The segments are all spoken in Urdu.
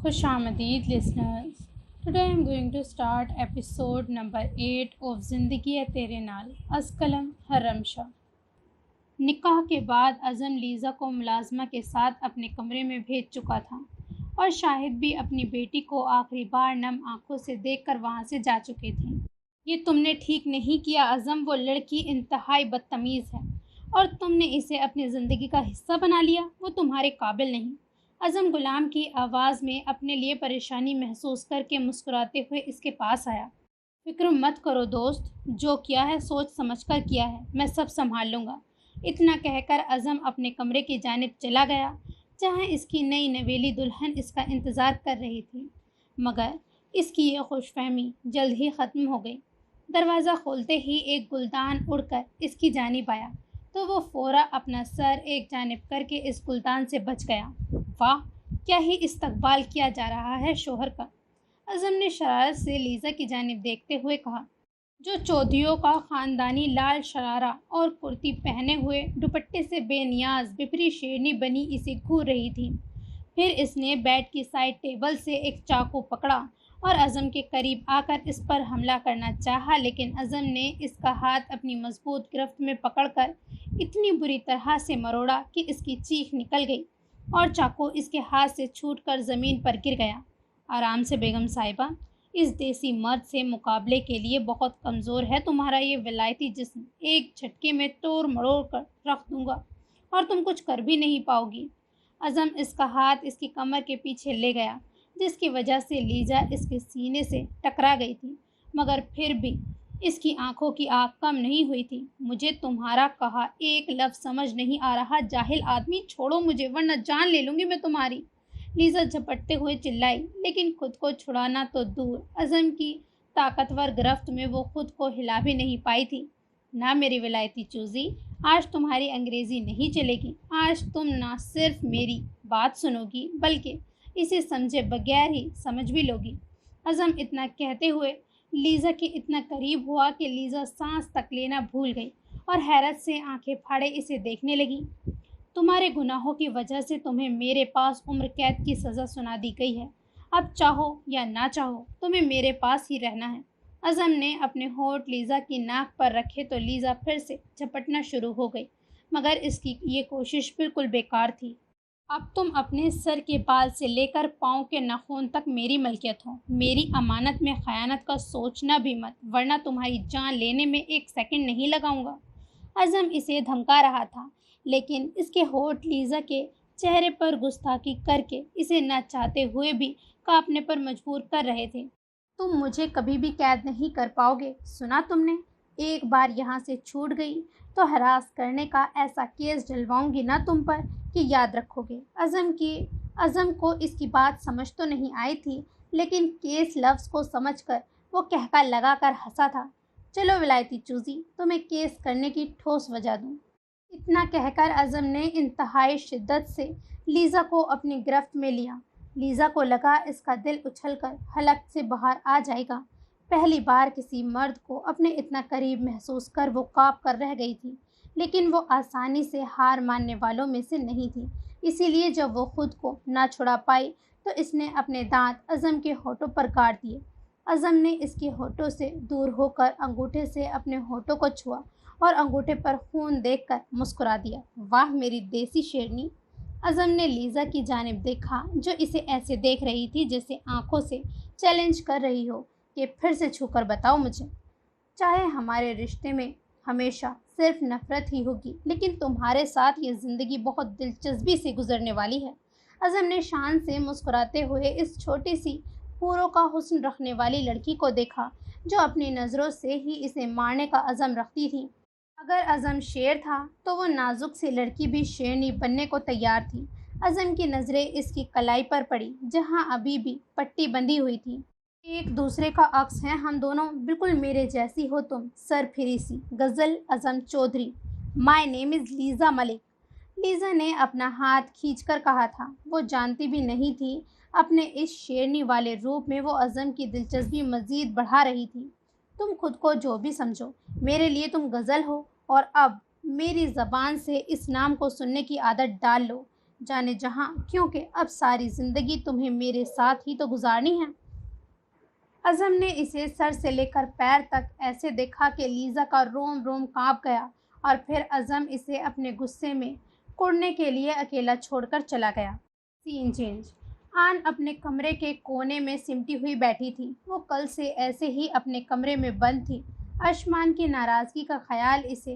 خوش آمدید listeners. Today I am going to start episode number 8 of زندگی ہے تیرے نال از قلم حرم شاہ. نکاح کے بعد اعظم لیزا کو ملازمہ کے ساتھ اپنے کمرے میں بھیج چکا تھا اور شاہد بھی اپنی بیٹی کو آخری بار نم آنکھوں سے دیکھ کر وہاں سے جا چکے تھے. یہ تم نے ٹھیک نہیں کیا اعظم، وہ لڑکی انتہائی بدتمیز ہے اور تم نے اسے اپنی زندگی کا حصہ بنا لیا. وہ تمہارے قابل نہیں. اعظم غلام کی آواز میں اپنے لیے پریشانی محسوس کر کے مسکراتے ہوئے اس کے پاس آیا. فکر مت کرو دوست، جو کیا ہے سوچ سمجھ کر کیا ہے، میں سب سنبھال لوں گا. اتنا کہہ کر اعظم اپنے کمرے کی جانب چلا گیا جہاں اس کی نئی نویلی دلہن اس کا انتظار کر رہی تھی. مگر اس کی یہ خوش فہمی جلد ہی ختم ہو گئی. دروازہ کھولتے ہی ایک گلدان اڑ کر اس کی جانب آیا تو وہ فوراً اپنا سر ایک جانب کر کے اس گلدان سے بچ گیا. واہ، کیا ہی استقبال کیا جا رہا ہے شوہر کا. اعظم نے شرارت سے لیزا کی جانب دیکھتے ہوئے کہا، جو چودھریوں کا خاندانی لال شرارہ اور کرتی پہنے ہوئے دوپٹے سے بے نیاز بپری شیرنی بنی اسے گھور رہی تھی. پھر اس نے بیڈ کی سائڈ ٹیبل سے ایک چاقو پکڑا اور اعظم کے قریب آ کر اس پر حملہ کرنا چاہا، لیکن اعظم نے اس کا ہاتھ اپنی مضبوط گرفت میں پکڑ کر اتنی بری طرح سے مروڑا کہ اس کی چیخ نکل گئی اور چاقو اس کے ہاتھ سے چھوٹ کر زمین پر گر گیا. آرام سے بیگم صاحبہ، اس دیسی مرد سے مقابلے کے لیے بہت کمزور ہے تمہارا یہ ولایتی جسم. ایک جھٹکے میں توڑ مڑوڑ کر رکھ دوں گا اور تم کچھ کر بھی نہیں پاؤ گی. اعظم اس کا ہاتھ اس کی کمر کے پیچھے لے گیا جس کی وجہ سے لیزا اس کے سینے سے ٹکرا گئی تھی، مگر پھر بھی اس کی آنکھوں کی آگ کم نہیں ہوئی تھی. مجھے تمہارا کہا ایک لفظ سمجھ نہیں آ رہا جاہل آدمی، چھوڑو مجھے ورنہ جان لے لوں گی میں تمہاری. لیزا جھپٹتے ہوئے چلائی، لیکن خود کو چھڑانا تو دور، اعظم کی طاقتور گرفت میں وہ خود کو ہلا بھی نہیں پائی تھی. نہ میری ولایتی چوزی، آج تمہاری انگریزی نہیں چلے گی. آج تم نہ صرف میری بات سنو گی بلکہ اسے سمجھے بغیر ہی سمجھ بھی لوگی. اعظم اتنا کہتے ہوئے لیزا کے اتنا قریب ہوا کہ لیزا سانس تک لینا بھول گئی اور حیرت سے آنکھیں پھاڑے اسے دیکھنے لگی. تمہارے گناہوں کی وجہ سے تمہیں میرے پاس عمر قید کی سزا سنا دی گئی ہے. اب چاہو یا نہ چاہو تمہیں میرے پاس ہی رہنا ہے. اعظم نے اپنے ہونٹ لیزا کی ناک پر رکھے تو لیزا پھر سے جھپٹنا شروع ہو گئی، مگر اس کی یہ کوشش بالکل بیکار تھی. اب تم اپنے سر کے بال سے لے کر پاؤں کے ناخن تک میری ملکیت ہو. میری امانت میں خیانت کا سوچنا بھی مت، ورنہ تمہاری جان لینے میں ایک سیکنڈ نہیں لگاؤں گا. اعظم اسے دھمکا رہا تھا، لیکن اس کے ہونٹ لیزا کے چہرے پر گستاخی کر کے اسے نہ چاہتے ہوئے بھی کانپنے پر مجبور کر رہے تھے. تم مجھے کبھی بھی قید نہیں کر پاؤ گے، سنا تم نے؟ ایک بار یہاں سے چھوٹ گئی تو ہراس کرنے کا ایسا کیس ڈلواؤں گی نا تم پر کہ یاد رکھو گے. اعظم کو اس کی بات سمجھ تو نہیں آئی تھی، لیکن کیس لفظ کو سمجھ کر وہ کہکا لگا کر ہنسا تھا. چلو ولایتی چوزی، تمہیں کیس کرنے کی ٹھوس وجہ دوں. اتنا کہہ کر اعظم نے انتہائی شدت سے لیزا کو اپنی گرفت میں لیا. لیزا کو لگا اس کا دل اچھل کر حلق سے باہر آ جائے گا. پہلی بار کسی مرد کو اپنے اتنا قریب محسوس کر وہ کانپ کر رہ گئی تھی، لیکن وہ آسانی سے ہار ماننے والوں میں سے نہیں تھی. اسی لیے جب وہ خود کو نہ چھڑا پائی تو اس نے اپنے دانت اعظم کے ہونٹوں پر کاٹ دیے. اعظم نے اس کے ہونٹوں سے دور ہو کر انگوٹھے سے اپنے ہونٹوں کو چھوا اور انگوٹھے پر خون دیکھ کر مسکرا دیا. واہ میری دیسی شیرنی. اعظم نے لیزا کی جانب دیکھا جو اسے ایسے دیکھ رہی تھی جیسے آنکھوں سے چیلنج کر رہی ہو کہ پھر سے چھو کر بتاؤ مجھے. چاہے ہمارے رشتے میں ہمیشہ صرف نفرت ہی ہوگی، لیکن تمہارے ساتھ یہ زندگی بہت دلچسپی سے گزرنے والی ہے. اعظم نے شان سے مسکراتے ہوئے اس چھوٹی سی حوروں کا حسن رکھنے والی لڑکی کو دیکھا جو اپنی نظروں سے ہی اسے مارنے کا عزم رکھتی تھی. اگر اعظم شیر تھا تو وہ نازک سی لڑکی بھی شیرنی بننے کو تیار تھی. اعظم کی نظریں اس کی کلائی پر پڑی جہاں ابھی بھی پٹی بندھی ہوئی تھی. ایک دوسرے کا عکس ہے ہم دونوں، بالکل میرے جیسی ہو تم، سر پھری سی. غزل اعظم چودھری. مائی نیم از لیزا ملک. لیزا نے اپنا ہاتھ کھینچ کر کہا تھا. وہ جانتی بھی نہیں تھی اپنے اس شیرنی والے روپ میں وہ اعظم کی دلچسپی مزید بڑھا رہی تھی. تم خود کو جو بھی سمجھو، میرے لیے تم غزل ہو، اور اب میری زبان سے اس نام کو سننے کی عادت ڈال لو. جانے جہاں، کیونکہ اب ساری زندگی تمہیں میرے ساتھ ہی تو گزارنی ہے۔ اعظم نے اسے سر سے لے کر پیر تک ایسے دیکھا کہ لیزا کا روم روم کانپ گیا، اور پھر اعظم اسے اپنے غصے میں کوڑنے کے لیے اکیلا چھوڑ کر چلا گیا۔ سین چینج۔ آن اپنے کمرے کے کونے میں سمٹی ہوئی بیٹھی تھی۔ وہ کل سے ایسے ہی اپنے کمرے میں بند تھی۔ اشمان کی ناراضگی کا خیال اسے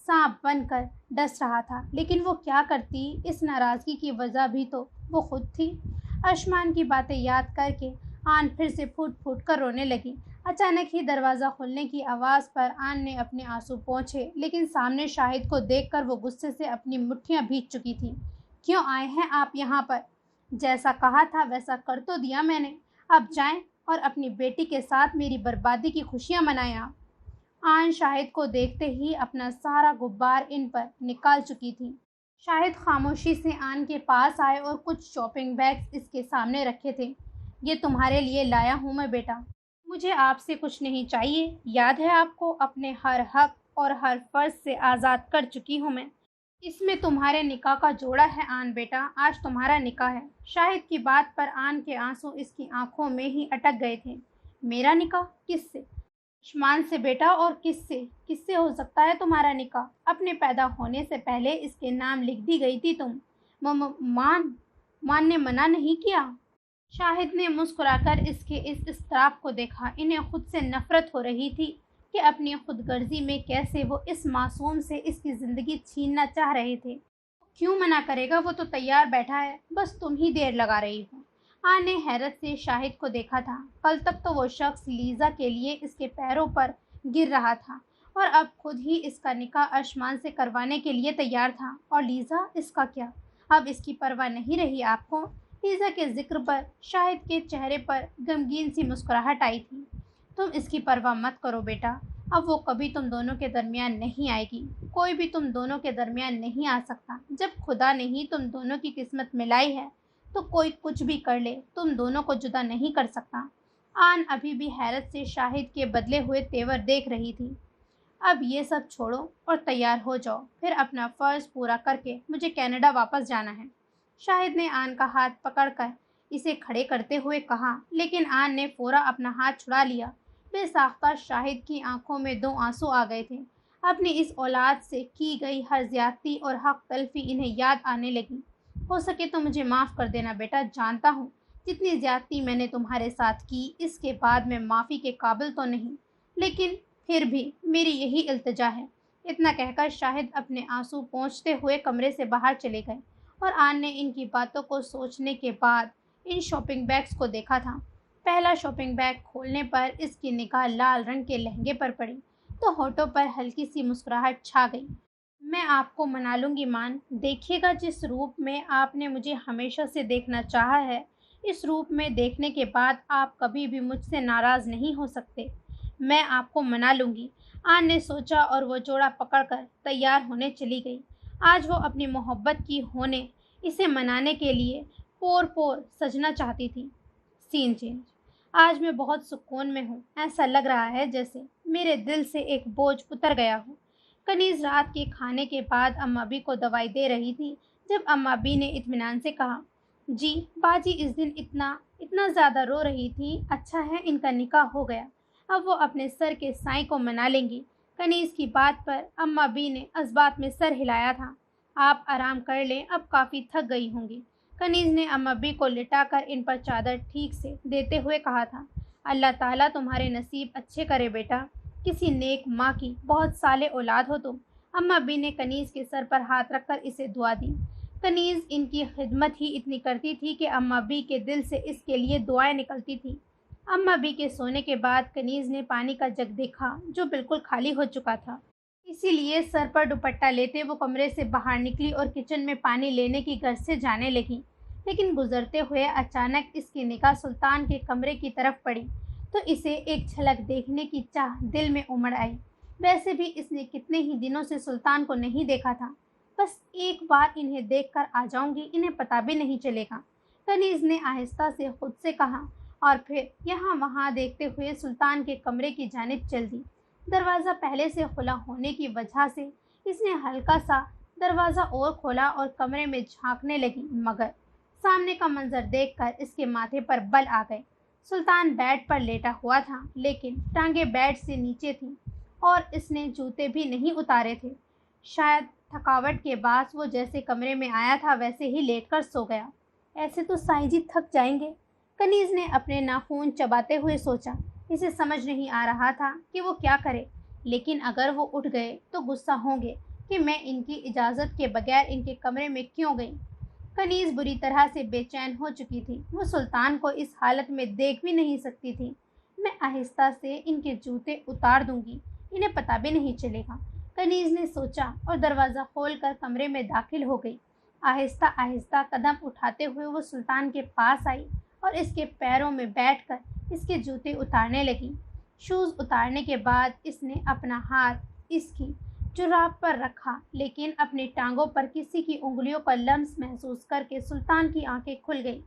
سانپ بن کر ڈس رہا تھا، لیکن وہ کیا کرتی؟ اس ناراضگی کی وجہ بھی تو وہ خود تھی۔ اشمان کی باتیں یاد کر کے آن پھر سے پھوٹ پھوٹ کر رونے لگی۔ اچانک ہی دروازہ کھلنے کی آواز پر آن نے اپنے آنسو پوچھے، لیکن سامنے شاہد کو دیکھ کر وہ غصے سے اپنی مٹھیاں بھیگ چکی تھی۔ کیوں آئے ہیں آپ یہاں پر؟ جیسا کہا تھا ویسا کر تو دیا میں نے، اب جائیں اور اپنی بیٹی کے ساتھ میری بربادی کی خوشیاں منائیں آپ۔ آن شاہد کو دیکھتے ہی اپنا سارا غبار ان پر نکال چکی تھی۔ شاہد خاموشی سے آن کے پاس آئے اور کچھ شاپنگ بیگز اس کے سامنے رکھے تھے۔ یہ تمہارے لیے لایا ہوں میں بیٹا، مجھے آپ سے کچھ نہیں چاہیے، یاد ہے آپ کو اپنے ہر حق اور ہر فرض سے آزاد کر چکی ہوں میں۔ اس میں تمہارے نکاح کا جوڑا ہے آن بیٹا، آج تمہارا نکاح ہے۔ شاہد کی بات پر آن کے آنسو اس کی آنکھوں میں ہی اٹک گئے تھے۔ میرا نکاح؟ کس سے؟ اشمان سے بیٹا، اور کس سے ہو سکتا ہے تمہارا نکاح؟ اپنے پیدا ہونے سے پہلے اس کے نام لکھ دی گئی تھی تم۔ مان نے منع نہیں کیا؟ شاہد نے مسکرا کر اس کے اس اضطراب کو دیکھا۔ انہیں خود سے نفرت ہو رہی تھی کہ اپنی خود غرضی میں کیسے وہ اس معصوم سے اس کی زندگی چھیننا چاہ رہے تھے۔ کیوں منع کرے گا؟ وہ تو تیار بیٹھا ہے، بس تم ہی دیر لگا رہی ہو۔ آن نے حیرت سے شاہد کو دیکھا تھا۔ کل تک تو وہ شخص لیزا کے لیے اس کے پیروں پر گر رہا تھا، اور اب خود ہی اس کا نکاح اشمان سے کروانے کے لیے تیار تھا۔ اور لیزا، اس کا کیا؟ اب اس کی پرواہ نہیں رہی آپ کو؟ لیزا کے ذکر پر شاہد کے چہرے پر غمگین سی مسکراہٹ آئی تھی۔ تم اس کی پرواہ مت کرو بیٹا، اب وہ کبھی تم دونوں کے درمیان نہیں آئے گی۔ کوئی بھی تم دونوں کے درمیان نہیں آ سکتا۔ جب خدا نے ہی تم دونوں کی قسمت ملائی ہے تو کوئی کچھ بھی کر لے، تم دونوں کو جدا نہیں کر سکتا۔ آن ابھی بھی حیرت سے شاہد کے بدلے ہوئے تیور دیکھ رہی تھی۔ اب یہ سب چھوڑو اور تیار ہو جاؤ، پھر اپنا فرض پورا کر کے مجھے کینیڈا واپس جانا ہے۔ شاہد نے آن کا ہاتھ پکڑ کر اسے کھڑے کرتے ہوئے کہا، لیکن آن نے فوراً اپنا ہاتھ چھڑا لیا۔ بے ساختہ شاہد کی آنکھوں میں دو آنسو آ گئے تھے۔ اپنی اس اولاد سے کی گئی ہر زیادتی اور حق تلفی انہیں یاد آنے لگی۔ ہو سکے تو مجھے معاف کر دینا بیٹا، جانتا ہوں جتنی زیادتی میں نے تمہارے ساتھ کی اس کے بعد میں معافی کے قابل تو نہیں، لیکن پھر بھی میری یہی التجا ہے۔ اتنا کہہ کر شاہد اپنے آنسو پونچھتے ہوئے کمرے سے باہر چلے گئے، اور آن نے ان کی باتوں کو سوچنے کے بعد ان شاپنگ بیگز کو دیکھا تھا۔ پہلا شاپنگ بیگ کھولنے پر اس کی نگاہ لال رنگ کے لہنگے پر پڑی تو ہونٹوں پر ہلکی سی مسکراہٹ چھا گئی۔ میں آپ کو منا لوں گی مان، دیکھیے گا جس روپ میں آپ نے مجھے ہمیشہ سے دیکھنا چاہا ہے، اس روپ میں دیکھنے کے بعد آپ کبھی بھی مجھ سے ناراض نہیں ہو سکتے۔ میں آپ کو منا لوں گی، آن نے سوچا، اور وہ جوڑا پکڑ کر تیار ہونے چلی گئی۔ آج وہ اپنی محبت کی ہونے اسے منانے کے لیے پور پور سجنا چاہتی تھی۔ سین چینج۔ آج میں بہت سکون میں ہوں، ایسا لگ رہا ہے جیسے میرے دل سے ایک بوجھ اتر گیا ہو۔ کنیز رات کے کھانے کے بعد اماں کو دوائی دے رہی تھی جب اماں نے اطمینان سے کہا، جی باجی اس دن اتنا زیادہ رو رہی تھی، اچھا ہے ان کا نکاح ہو گیا، اب وہ اپنے سر کے سائیں کو منا لیں گی۔ کنیز کی بات پر اماں نے اسبات میں سر ہلایا تھا۔ آپ آرام کر لیں، اب کافی تھک گئی ہوں گی۔ کنیز نے اماں کو لٹا کر ان پر چادر ٹھیک سے دیتے ہوئے کہا تھا، اللہ تعالیٰ تمہارے نصیب اچھے کرے بیٹا، کسی نیک ماں کی بہت صالح اولاد ہو تم۔ اماں نے کنیز کے سر پر ہاتھ رکھ کر اسے دعا دی۔ کنیز ان کی خدمت ہی اتنی کرتی تھی کہ اماں کے دل سے اس کے لیے دعائیں نکلتی تھیں۔ اماں کے سونے کے بعد کنیز نے پانی کا جگ دیکھا جو بالکل خالی ہو چکا تھا۔ اسی لیے سر پر دوپٹہ لیتے وہ کمرے سے باہر نکلی اور کچن میں پانی لینے کی غرض سے جانے لگی، لیکن گزرتے ہوئے اچانک اس کی نگاہ سلطان کے کمرے کی طرف پڑی تو اسے ایک جھلک دیکھنے کی چاہ دل میں امڑ آئی۔ ویسے بھی اس نے کتنے ہی دنوں سے سلطان کو نہیں دیکھا تھا، بس ایک بار انہیں دیکھ کر آ جاؤں گی، انہیں پتہ بھی نہیں چلے گا، کنیز نے آہستہ سے خود سے کہا، اور پھر یہاں وہاں دیکھتے ہوئے سلطان کے کمرے کی جانب چل دی۔ دروازہ پہلے سے کھلا ہونے کی وجہ سے اس نے ہلکا سا دروازہ اور کھولا اور کمرے میں جھانکنے لگی، مگر سامنے کا منظر دیکھ کر اس کے ماتھے پر بل آ گئے۔ سلطان بیڈ پر لیٹا ہوا تھا، لیکن ٹانگیں بیڈ سے نیچے تھیں اور اس نے جوتے بھی نہیں اتارے تھے۔ شاید تھکاوٹ کے باعث وہ جیسے کمرے میں آیا تھا ویسے ہی لیٹ کر سو گیا۔ ایسے تو سائیں جی تھک جائیں گے، کنیز نے اپنے ناخن چباتے ہوئے سوچا۔ اسے سمجھ نہیں آ رہا تھا کہ وہ کیا کرے، لیکن اگر وہ اٹھ گئے تو غصہ ہوں گے کہ میں ان کی اجازت کے بغیر ان کے کمرے میں کیوں گئی۔ کنیز بری طرح سے بے چین ہو چکی تھی، وہ سلطان کو اس حالت میں دیکھ بھی نہیں سکتی تھی۔ میں آہستہ سے ان کے جوتے اتار دوں گی، انہیں پتہ بھی نہیں چلے گا، کنیز نے سوچا اور دروازہ کھول کر کمرے میں داخل ہو گئی۔ آہستہ آہستہ قدم اٹھاتے ہوئے وہ سلطان کے پاس آئی اور اس کے پیروں میں بیٹھ کر اس کے جوتے اتارنے لگی۔ شوز اتارنے کے بعد اس نے اپنا ہاتھ اس کی جراب پر رکھا، لیکن اپنی ٹانگوں پر کسی کی انگلیوں کا لمس محسوس کر کے سلطان کی آنکھیں کھل گئیں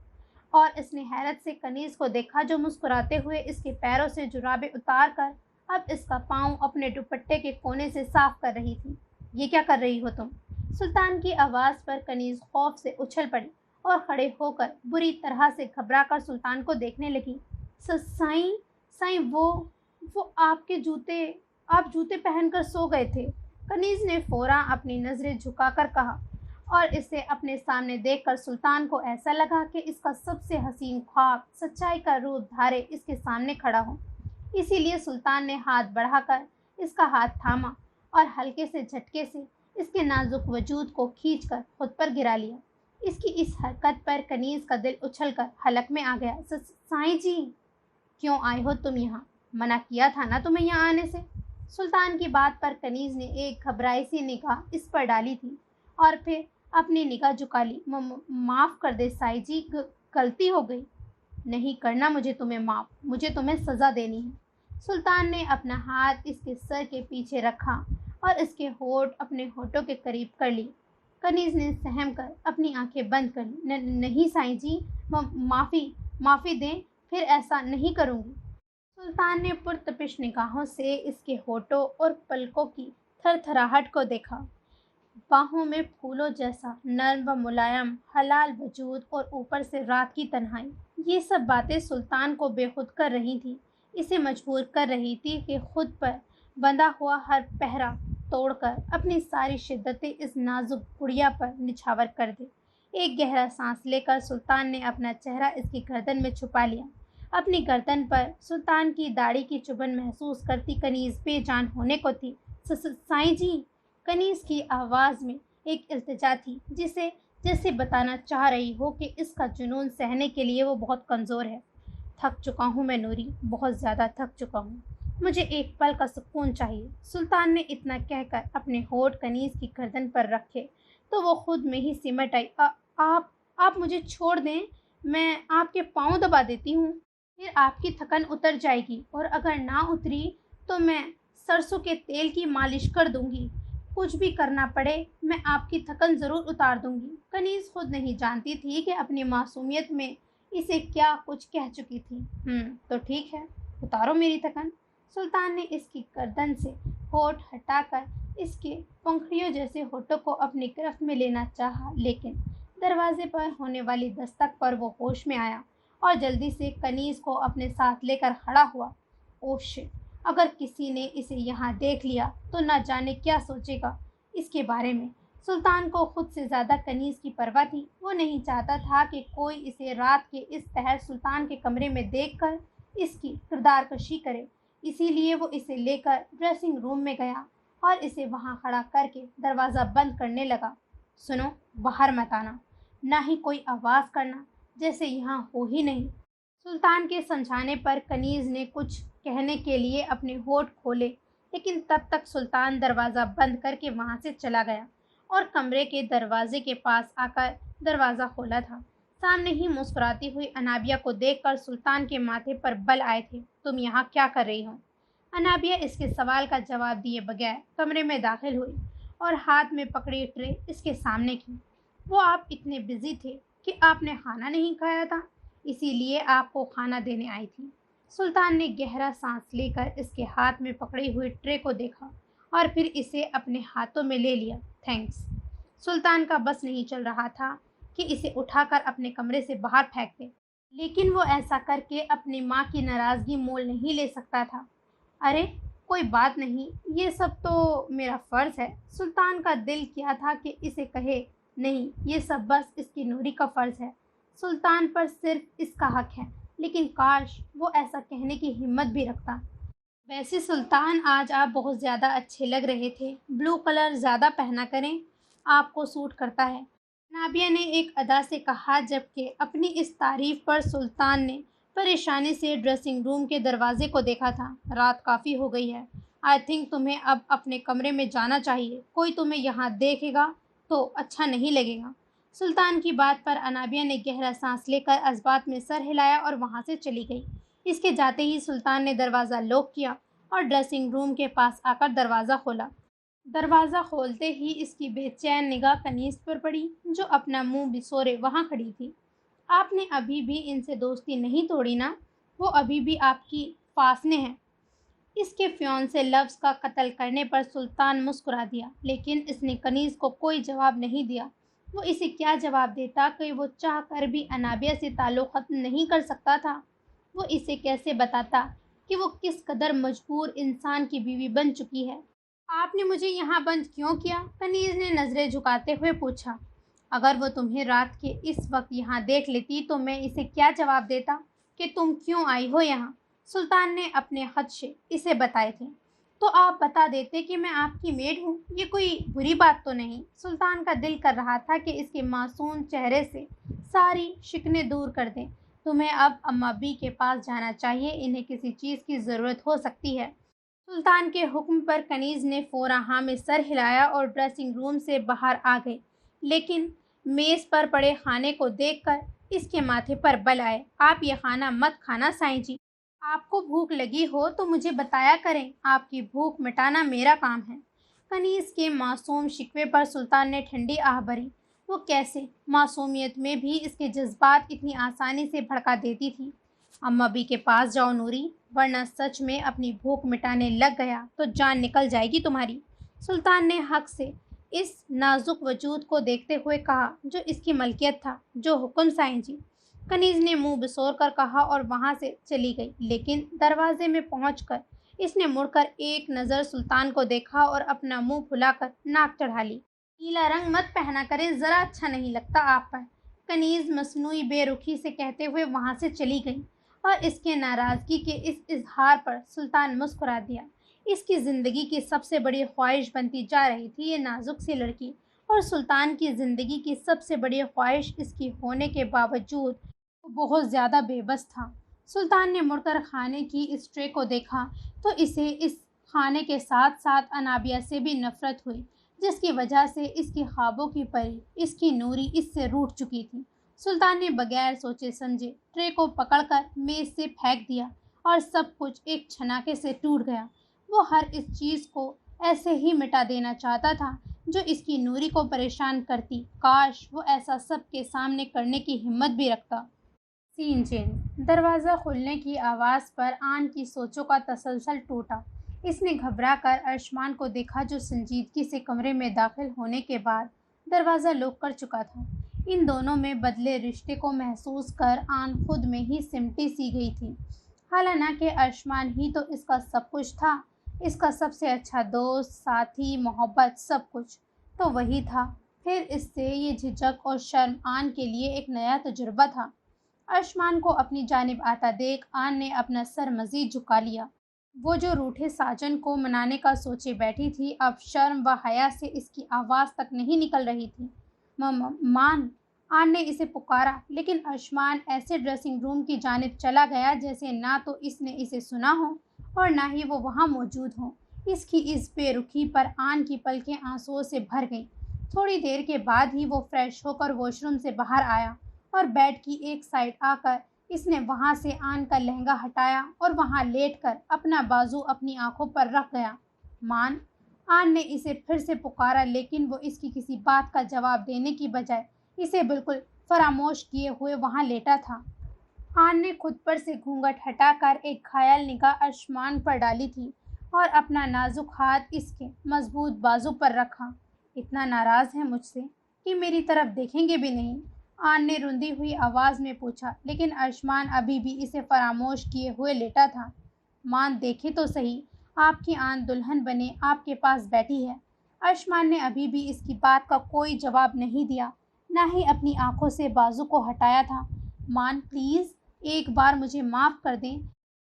اور اس نے حیرت سے کنیز کو دیکھا جو مسکراتے ہوئے اس کے پیروں سے جرابیں اتار کر اب اس کا پاؤں اپنے دوپٹے کے کونے سے صاف کر رہی تھی۔ یہ کیا کر رہی ہو تم؟ سلطان کی آواز پر کنیز خوف سے اچھل پڑی اور کھڑے ہو کر بری طرح سے گھبرا کر سلطان کو دیکھنے لگی۔ سائیں وہ آپ جوتے پہن کر سو گئے تھے، کنیز نے فوراً اپنی نظریں جھکا کر کہا، اور اسے اپنے سامنے دیکھ کر سلطان کو ایسا لگا کہ اس کا سب سے حسین خواب سچائی کا روپ دھارے اس کے سامنے کھڑا ہو۔ اسی لیے سلطان نے ہاتھ بڑھا کر اس کا ہاتھ تھاما اور ہلکے سے جھٹکے سے اس کے نازک وجود کو کھینچ کر خود پر گرا لیا۔ اس کی اس حرکت پر کنیز کا دل اچھل کر حلق میں آ گیا۔ سائیں جی، کیوں آئے ہو تم یہاں؟ منع کیا تھا نا تمہیں یہاں آنے سے؟ سلطان کی بات پر کنیز نے ایک گھبرائی سی نگاہ اس پر ڈالی تھی اور پھر اپنی نگاہ جھکا لی۔ معاف کر دے سائیں جی، غلطی ہو گئی۔ نہیں کرنا مجھے تمہیں معاف، مجھے تمہیں سزا دینی ہے۔ سلطان نے اپنا ہاتھ اس کے سر کے پیچھے رکھا اور اس کے ہونٹ اپنے ہونٹوں کے قریب کر لی۔ کنیز نے سہم کر اپنی آنکھیں بند کر لی۔ نہیں سائیں جی، معافی دیں، پھر ایسا نہیں کروں گی۔ سلطان نے پرتپش نگاہوں سے اس کے ہونٹوں اور پلکوں کی تھر تھراہٹ کو دیکھا۔ باہوں میں پھولوں جیسا نرم و ملائم حلال وجود اور اوپر سے رات کی تنہائی، یہ سب باتیں سلطان کو بے خود کر رہی تھی، اسے مجبور کر رہی تھی کہ خود پر بندھا ہوا ہر پہرہ توڑ کر اپنی ساری شدتیں اس نازک گڑیا پر نچھاور کر دے۔ ایک گہرا سانس لے کر سلطان نے اپنا چہرہ اس کی گردن میں چھپا لیا۔ اپنی گردن پر سلطان کی داڑھی کی چبھن محسوس کرتی کنیز بے جان ہونے کو تھی۔ سائیں جی، کنیز کی آواز میں ایک التجا تھی، جیسے بتانا چاہ رہی ہو کہ اس کا جنون سہنے کے لیے وہ بہت کمزور ہے۔ تھک چکا ہوں میں نوری، بہت زیادہ تھک چکا ہوں، مجھے ایک پل کا سکون چاہیے۔ سلطان نے اتنا کہہ کر اپنے ہونٹ کنیز کی گردن پر رکھے تو وہ خود میں ہی سمٹ آئی۔ آپ مجھے چھوڑ دیں، میں آپ کے پاؤں دبا دیتی ہوں، پھر آپ کی تھکن اتر جائے گی، اور اگر نہ اتری تو میں سرسوں کے تیل کی مالش کر دوں گی۔ کچھ بھی کرنا پڑے، میں آپ کی تھکن ضرور اتار دوں گی۔ کنیز خود نہیں جانتی تھی کہ اپنی معصومیت میں اسے کیا کچھ کہہ چکی تھی۔ تو ٹھیک ہے، اتارو میری تھکن۔ سلطان نے اس کی گردن سے ہونٹ ہٹا کر اس کے پنکھڑیوں جیسے ہونٹوں کو اپنی گرفت میں لینا چاہا، لیکن دروازے پر ہونے والی دستک پر وہ ہوش میں آیا اور جلدی سے کنیز کو اپنے ساتھ لے کر کھڑا ہوا۔ اوہ شٹ، اگر کسی نے اسے یہاں دیکھ لیا تو نہ جانے کیا سوچے گا اس کے بارے میں۔ سلطان کو خود سے زیادہ کنیز کی پرواہ تھی، وہ نہیں چاہتا تھا کہ کوئی اسے رات کے اس پہر سلطان کے کمرے میں دیکھ کر اس کی کردار کشی کرے۔ اسی لیے وہ اسے لے کر ڈریسنگ روم میں گیا اور اسے وہاں کھڑا کر کے دروازہ بند کرنے لگا۔ سنو، باہر مت آنا، نہ ہی کوئی آواز کرنا، جیسے یہاں ہو ہی نہیں۔ سلطان کے سمجھانے پر کنیز نے کچھ کہنے کے لیے اپنے ہونٹ کھولے، لیکن تب تک سلطان دروازہ بند کر کے وہاں سے چلا گیا اور کمرے کے دروازے کے پاس آ کر دروازہ کھولا تھا۔ سامنے ہی مسکراتی ہوئی انابیہ کو دیکھ کر سلطان کے ماتھے پر بل آئے تھے۔ تم یہاں کیا کر رہی ہو؟ انابیہ اس کے سوال کا جواب دیے بغیر کمرے میں داخل ہوئی اور ہاتھ میں پکڑی ٹرے اس کے سامنے کی۔ وہ آپ اتنے بزی تھے کہ آپ نے کھانا نہیں کھایا تھا، اسی لیے آپ کو کھانا دینے آئی تھی۔ سلطان نے گہرا سانس لے کر اس کے ہاتھ میں پکڑی ہوئی ٹرے کو دیکھا اور پھر اسے اپنے ہاتھوں میں لے لیا۔ تھینکس، سلطان کا بس نہیں چل رہا تھا کہ اسے اٹھا کر اپنے کمرے سے باہر پھینک دے، لیکن وہ ایسا کر کے اپنی ماں کی ناراضگی مول نہیں لے سکتا تھا۔ ارے کوئی بات نہیں، یہ سب تو میرا فرض ہے۔ سلطان کا دل کیا تھا کہ اسے کہے نہیں، یہ سب بس اس کی نوری کا فرض ہے، سلطان پر صرف اس کا حق ہے، لیکن کاش وہ ایسا کہنے کی ہمت بھی رکھتا۔ ویسے سلطان آج آپ بہت زیادہ اچھے لگ رہے تھے، بلو کلر زیادہ پہنا کریں، آپ کو سوٹ کرتا ہے، نابیہ نے ایک ادا سے کہا، جبکہ اپنی اس تعریف پر سلطان نے پریشانی سے ڈریسنگ روم کے دروازے کو دیکھا تھا۔ رات کافی ہو گئی ہے، آئی تھنک تمہیں اب اپنے کمرے میں جانا چاہیے، کوئی تمہیں یہاں دیکھے گا تو اچھا نہیں لگے گا۔ سلطان کی بات پر انابیہ نے گہرا سانس لے کر اثبات میں سر ہلایا اور وہاں سے چلی گئی۔ اس کے جاتے ہی سلطان نے دروازہ لاک کیا اور ڈریسنگ روم کے پاس آ کر دروازہ کھولا۔ دروازہ کھولتے ہی اس کی بے چین نگاہ کنیز پر پڑی، جو اپنا منہ بسورے وہاں کھڑی تھی۔ آپ نے ابھی بھی ان سے دوستی نہیں توڑی نا؟ وہ ابھی بھی آپ کی فاسنے ہیں۔ اس کے فیونسے لفظ کا قتل کرنے پر سلطان مسکرا دیا، لیکن اس نے کنیز کو کوئی جواب نہیں دیا۔ وہ اسے کیا جواب دیتا کہ وہ چاہ کر بھی انابیہ سے تعلق ختم نہیں کر سکتا تھا؟ وہ اسے کیسے بتاتا کہ وہ کس قدر مجبور انسان کی بیوی بن چکی ہے؟ آپ نے مجھے یہاں بند کیوں کیا؟ کنیز نے نظریں جھکاتے ہوئے پوچھا۔ اگر وہ تمہیں رات کے اس وقت یہاں دیکھ لیتی تو میں اسے کیا جواب دیتا کہ تم کیوں آئی ہو یہاں؟ سلطان نے اپنے خدشے اسے بتائے تھے، تو آپ بتا دیتے کہ میں آپ کی میڈ ہوں، یہ کوئی بری بات تو نہیں؟ سلطان کا دل کر رہا تھا کہ اس کے معصوم چہرے سے ساری شکنیں دور کر دیں۔ تمہیں اب امابی کے پاس جانا چاہیے، انہیں کسی چیز کی ضرورت ہو سکتی ہے۔ سلطان کے حکم پر کنیز نے فوراً ہاں میں سر ہلایا اور ڈریسنگ روم سے باہر آ گئی، لیکن میز پر پڑے کھانے کو دیکھ کر اس کے ماتھے پر بل آئے۔ آپ یہ کھانا مت کھانا سائیں جی، آپ کو بھوک لگی ہو تو مجھے بتایا کریں، آپ کی بھوک مٹانا میرا کام ہے۔ کنیز کے معصوم شکوے پر سلطان نے ٹھنڈی آہ بھری۔ وہ کیسے معصومیت میں بھی اس کے جذبات اتنی آسانی سے بھڑکا دیتی تھی؟ امابی کے پاس جاؤ نوری، ورنہ سچ میں اپنی بھوک مٹانے لگ گیا تو جان نکل جائے گی تمہاری۔ سلطان نے حق سے اس نازک وجود کو دیکھتے ہوئے کہا جو اس کی ملکیت تھا۔ جو حکم سائیں جی، کنیز نے منہ بسور کر کہا اور وہاں سے چلی گئی، لیکن دروازے میں پہنچ کر اس نے مڑ کر ایک نظر سلطان کو دیکھا اور اپنا منہ پھلا کر ناک چڑھا لی۔ نیلا رنگ مت پہنا کریں، ذرا اچھا نہیں لگتا آپ پر، کنیز مصنوعی بے رخی سے کہتے ہوئے وہاں سے چلی گئی، اور اس کے ناراضگی کے اس اظہار پر سلطان مسکرا دیا۔ اس کی زندگی کی سب سے بڑی خواہش بنتی جا رہی تھی یہ نازک سی لڑکی، اور سلطان کی زندگی کی سب سے بڑی خواہش اس کی ہونے کے باوجود وہ بہت زیادہ بے بس تھا۔ سلطان نے مڑ کر کھانے کی اس ٹرے کو دیکھا تو اسے اس کھانے کے ساتھ ساتھ انابیہ سے بھی نفرت ہوئی، جس کی وجہ سے اس کی خوابوں کی پری، اس کی نوری اس سے روٹھ چکی تھی۔ سلطان نے بغیر سوچے سمجھے ٹرے کو پکڑ کر میز سے پھینک دیا اور سب کچھ ایک چھناکے سے ٹوٹ گیا۔ وہ ہر اس چیز کو ایسے ہی مٹا دینا چاہتا تھا جو اس کی نوری کو پریشان کرتی، کاش وہ ایسا سب کے سامنے کرنے کی ہمت بھی رکھتا۔ سین چینج۔ دروازہ کھلنے کی آواز پر آن کی سوچوں کا تسلسل ٹوٹا۔ اس نے گھبرا کر ارشمان کو دیکھا جو سنجیدگی سے کمرے میں داخل ہونے کے بعد دروازہ لاک کر چکا تھا۔ ان دونوں میں بدلے رشتے کو محسوس کر آن خود میں ہی سمٹی سی گئی تھی۔ حالانکہ ارشمان ہی تو اس کا سب کچھ تھا، اس کا سب سے اچھا دوست، ساتھی، محبت، سب کچھ تو وہی تھا۔ پھر اس سے یہ جھجک اور شرم آن کے لیے ایک نیا تجربہ تھا۔ ارشمان کو اپنی جانب آتا دیکھ آن نے اپنا سر مزید جھکا لیا۔ وہ جو روٹھے ساجن کو منانے کا سوچے بیٹھی تھی، اب شرم و حیا سے اس کی آواز تک نہیں نکل رہی تھی۔ مان، آن نے اسے پکارا، لیکن ارشمان ایسے ڈریسنگ روم کی جانب چلا گیا جیسے نہ تو اس نے اسے سنا ہو اور نہ ہی وہ وہاں موجود ہو۔ اس کی اس بے رخی پر آن کی پلکیں آنسوؤں سے بھر گئیں۔ تھوڑی دیر کے بعد ہی وہ فریش ہو کر واش روم سے باہر آیا اور بیڈ کی ایک سائڈ آ کر اس نے وہاں سے آن کا لہنگا ہٹایا اور وہاں لیٹ کر اپنا بازو اپنی آنکھوں پر رکھ گیا۔ مان، آن نے اسے پھر سے پکارا، لیکن وہ اس کی کسی بات کا جواب دینے کی بجائے اسے بالکل فراموش کیے ہوئے وہاں لیٹا تھا۔ آن نے خود پر سے گھونگھٹ ہٹا کر ایک گھائل نگاہ ارشمان پر ڈالی تھی اور اپنا نازک ہاتھ اس کے مضبوط بازو پر رکھا۔ اتنا ناراض ہیں مجھ سے کہ میری طرف دیکھیں گے بھی نہیں؟ آن نے رندی ہوئی آواز میں پوچھا، لیکن ارشمان ابھی بھی اسے فراموش کیے ہوئے لیٹا تھا۔ مان دیکھے تو صحیح، آپ کی آن دلہن بنے آپ کے پاس بیٹھی ہے۔ ارشمان نے ابھی بھی اس کی بات کا کوئی جواب نہیں دیا، نہ ہی اپنی آنکھوں سے بازو کو ہٹایا تھا۔ مان پلیز ایک بار مجھے معاف کر دیں،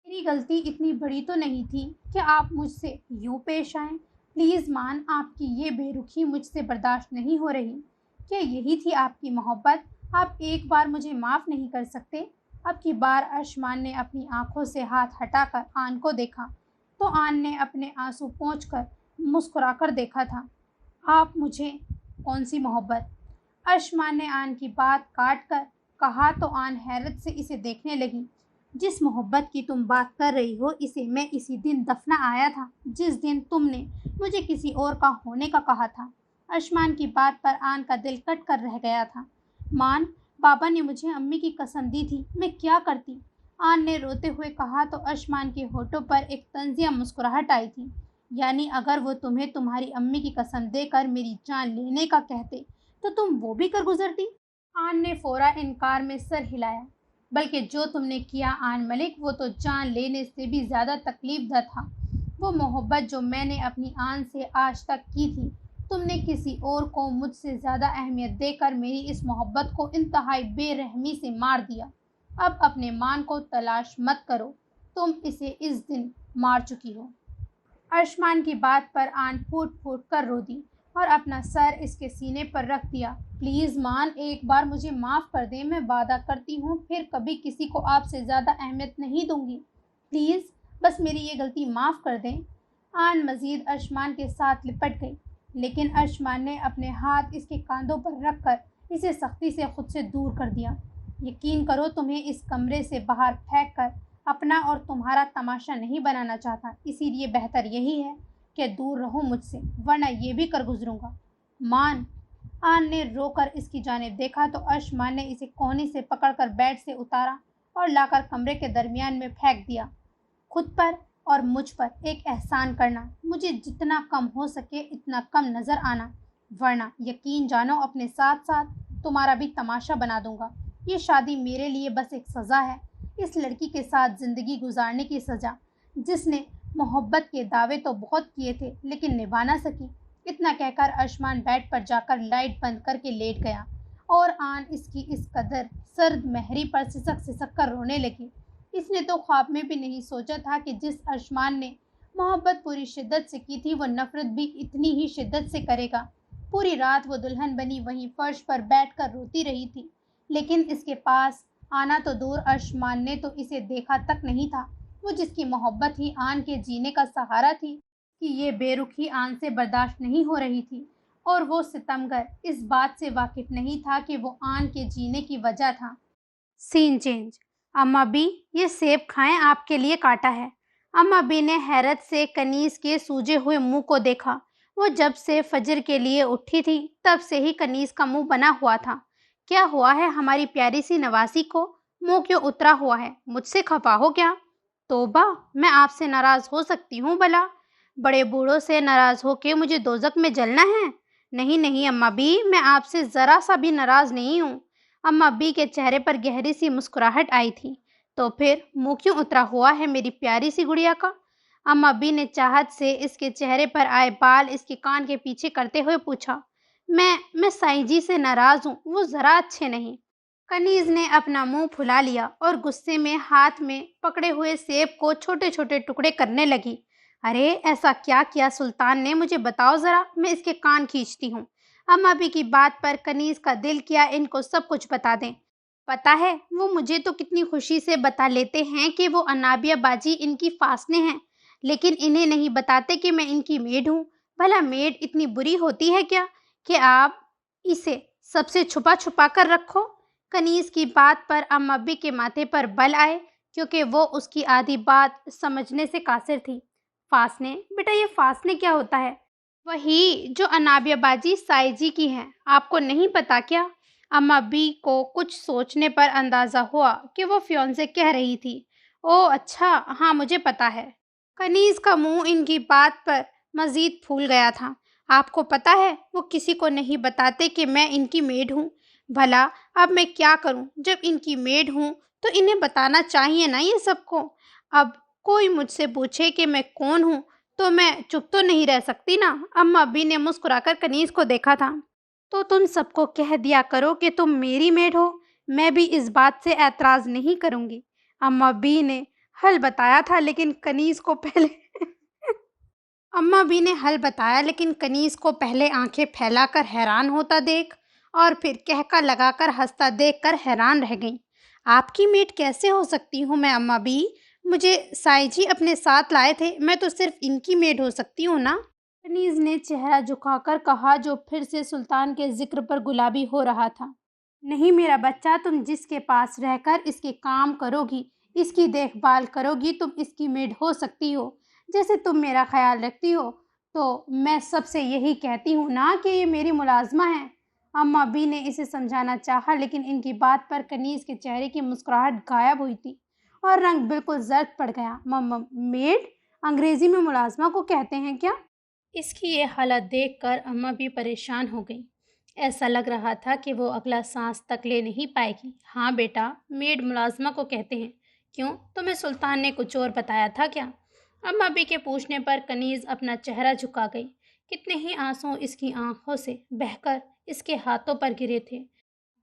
میری غلطی اتنی بڑی تو نہیں تھی کہ آپ مجھ سے یوں پیش آئیں۔ پلیز مان، آپ کی یہ بے رخی مجھ سے برداشت نہیں ہو رہی۔ کیا یہی تھی آپ کی محبت؟ آپ ایک بار مجھے معاف نہیں کر سکتے؟ اب کی بار ارشمان نے اپنی آنکھوں سے ہاتھ ہٹا کر آن کو دیکھا تو آن نے اپنے آنسو پونچھ کر مسکرا کر دیکھا تھا۔ آپ مجھے کون سی محبت؟ ارشمان نے آن کی بات کاٹ کر کہا تو آن حیرت سے اسے دیکھنے لگی۔ جس محبت کی تم بات کر رہی ہو اسے میں اسی دن دفنا آیا تھا جس دن تم نے مجھے کسی اور کا ہونے کا کہا تھا۔ ارشمان کی بات پر آن کا دل کٹ کر رہ گیا تھا۔ مان، بابا نے مجھے امی کی قسم دی تھی، میں کیا کرتی؟ آن نے روتے ہوئے کہا تو ارشمان کے ہونٹوں پر ایک طنزیہ مسکراہٹ آئی تھی۔ یعنی اگر وہ تمہیں تمہاری امی کی قسم دے کر میری جان لینے کا کہتے تو تم وہ بھی کر گزرتی؟ آن نے فورا انکار میں سر ہلایا۔ بلکہ جو تم نے کیا آن ملک، وہ تو جان لینے سے بھی زیادہ تکلیف دہ تھا۔ وہ محبت جو میں نے اپنی آن سے آج تک کی تھی، تم نے کسی اور کو مجھ سے زیادہ اہمیت دے کر میری اس محبت کو انتہائی بے رحمی سے مار دیا۔ اب اپنے مان کو تلاش مت کرو، تم اسے اس دن مار چکی ہو۔ ارشمان کی بات پر آن پھوٹ پھوٹ کر رو دی اور اپنا سر اس کے سینے پر رکھ دیا۔ پلیز مان، ایک بار مجھے معاف کر دیں، میں وعدہ کرتی ہوں پھر کبھی کسی کو آپ سے زیادہ اہمیت نہیں دوں گی۔ پلیز بس میری یہ غلطی معاف کر دیں۔ آن مزید ارشمان کے ساتھ لپٹ گئی، لیکن ارشمان نے اپنے ہاتھ اس کے کاندھوں پر رکھ کر اسے سختی سے خود سے دور کر دیا۔ یقین کرو تمہیں اس کمرے سے باہر پھینک کر اپنا اور تمہارا تماشا نہیں بنانا چاہتا، اسی لیے بہتر یہی ہے کہ دور رہو مجھ سے، ورنہ یہ بھی کر گزروں گا۔ مان، آن نے رو کر اس کی جانب دیکھا تو ارشمان نے اسے کوہنی سے پکڑ کر بیڈ سے اتارا اور لا کر کمرے کے درمیان میں پھینک دیا۔ خود پر اور مجھ پر ایک احسان کرنا، مجھے جتنا کم ہو سکے اتنا کم نظر آنا، ورنہ یقین جانو اپنے ساتھ ساتھ تمہارا بھی تماشا بنا دوں گا۔ یہ شادی میرے لیے بس ایک سزا ہے، اس لڑکی کے ساتھ زندگی گزارنے کی سزا، جس نے محبت کے دعوے تو بہت کیے تھے لیکن نبھا نہ سکی۔ اتنا کہہ کر ارشمان بیڈ پر جا کر لائٹ بند کر کے لیٹ گیا اور آن اس کی اس قدر سرد مہری پر سسک سسک کر رونے لگی۔ اس نے تو خواب میں بھی نہیں سوچا تھا کہ جس ارشمان نے محبت پوری شدت سے کی تھی وہ نفرت بھی اتنی ہی شدت سے کرے گا۔ پوری رات وہ دلہن بنی وہیں فرش پر بیٹھ کر روتی رہی تھی، لیکن اس کے پاس آنا تو دور، ارشمان نے تو اسے دیکھا تک نہیں تھا۔ وہ جس کی محبت ہی آن کے جینے کا سہارا تھی کہ یہ بے رخی آن سے برداشت نہیں ہو رہی تھی، اور وہ ستمگر اس بات سے واقف نہیں تھا کہ وہ آن کے جینے کی وجہ تھا۔ سین چینج۔ اماں بی، یہ سیب کھائیں، آپ کے لیے کاٹا ہے۔ اماں بی نے حیرت سے کنیز کے سوجے ہوئے منہ کو دیکھا۔ وہ جب سے فجر کے لیے اٹھی تھی تب سے ہی کنیز کا منہ بنا ہوا تھا۔ کیا ہوا ہے ہماری پیاری سی نواسی کو؟ منہ کیوں اترا ہوا ہے؟ مجھ سے خفا ہو کیا؟ توبہ، میں آپ سے ناراض ہو سکتی ہوں بھلا؟ بڑے بوڑھوں سے ناراض ہو کے مجھے دوزخ میں جلنا ہے؟ نہیں نہیں اماں بی، میں آپ سے ذرا سا بھی ناراض نہیں ہوں۔ اماں بی کے چہرے پر گہری سی مسکراہٹ آئی تھی۔ تو پھر منہ کیوں اترا ہوا ہے میری پیاری سی گڑیا کا؟ اماں بی نے چاہت سے اس کے چہرے پر آئے بال اس کے کان کے پیچھے کرتے ہوئے پوچھا۔ میں سائیں جی سے ناراض ہوں، وہ ذرا اچھے نہیں۔ کنیز نے اپنا منہ پھلا لیا اور غصے میں ہاتھ میں پکڑے ہوئے سیب کو چھوٹے چھوٹے ٹکڑے کرنے لگی۔ ارے ایسا کیا کیا سلطان نے؟ مجھے بتاؤ ذرا، میں اس کے کان کھینچتی ہوں۔ اماں بی کی بات پر کنیز کا دل کیا ان کو سب کچھ بتا دیں۔ پتہ ہے وہ مجھے تو کتنی خوشی سے بتا لیتے ہیں کہ وہ انابیہ باجی ان کی فاسنے ہیں، لیکن انہیں نہیں بتاتے کہ میں ان کی میڈ ہوں۔ بھلا میڈ اتنی بری ہوتی ہے کیا کہ آپ اسے سب سے چھپا چھپا کر رکھو؟ کنیز کی بات پر اماں بی کے ماتھے پر بل آئے، کیونکہ وہ اس کی آدھی بات سمجھنے سے قاصر تھی۔ فاسنے؟ بیٹا یہ فاسنے کیا ہوتا ہے؟ وہی جو انابیہ باجی سائی جی کی ہیں، آپ کو نہیں پتا کیا؟ اماں بی کو کچھ سوچنے پر اندازہ ہوا کہ وہ فیونزے کہہ رہی تھی۔ او اچھا، ہاں مجھے پتا ہے۔ کنیز کا منہ ان کی بات پر مزید پھول گیا تھا۔ آپ کو پتہ ہے وہ کسی کو نہیں بتاتے کہ میں ان کی میڈ ہوں۔ بھلا اب میں کیا کروں؟ جب ان کی میڈ ہوں تو انہیں بتانا چاہیے نا یہ سب کو۔ اب کوئی مجھ سے پوچھے کہ میں کون ہوں تو میں چپ تو نہیں رہ سکتی نا۔ اما ابی نے مسکرا کر کنیز کو دیکھا تھا۔ تو تم سب کو کہہ دیا کرو کہ تم میری میڈ ہو، میں بھی اس بات سے اعتراض نہیں کروں گی۔ اما ابی نے حل بتایا تھا لیکن کنیز کو پہلے کنیز کو پہلے آنکھیں پھیلا کر حیران ہوتا دیکھ اور پھر کہکا لگا کر ہنستا دیکھ کر حیران رہ گئیں۔ آپ کی میڈ کیسے ہو سکتی ہوں میں اما ابی؟ مجھے سائیں جی اپنے ساتھ لائے تھے، میں تو صرف ان کی میڈ ہو سکتی ہوں نا؟ کنیز نے چہرہ جھکا کر کہا جو پھر سے سلطان کے ذکر پر گلابی ہو رہا تھا۔ نہیں میرا بچہ، تم جس کے پاس رہ کر اس کے کام کرو گی، اس کی دیکھ بھال کرو گی، تم اس کی میڈ ہو سکتی ہو۔ جیسے تم میرا خیال رکھتی ہو تو میں سب سے یہی کہتی ہوں نا کہ یہ میری ملازمہ ہیں۔ اما ابی نے اسے سمجھانا چاہا لیکن ان کی بات پر کنیز کے چہرے کی مسکراہٹ غائب ہوئی تھی اور رنگ بالکل زرد پڑ گیا۔ میڈ انگریزی میں ملازمہ کو کہتے ہیں کیا؟ اس کی یہ حالت دیکھ کر اما بھی پریشان ہو گئی۔ ایسا لگ رہا تھا کہ وہ اگلا سانس تک لے نہیں پائے گی۔ ہاں بیٹا، میڈ ملازمہ کو کہتے ہیں۔ کیوں، تمہیں سلطان نے کچھ اور بتایا تھا کیا؟ اما بھی کے پوچھنے پر کنیز اپنا چہرہ جھکا گئی۔ کتنے ہی آنسو اس کی آنکھوں سے بہہ کر اس کے ہاتھوں پر گرے تھے۔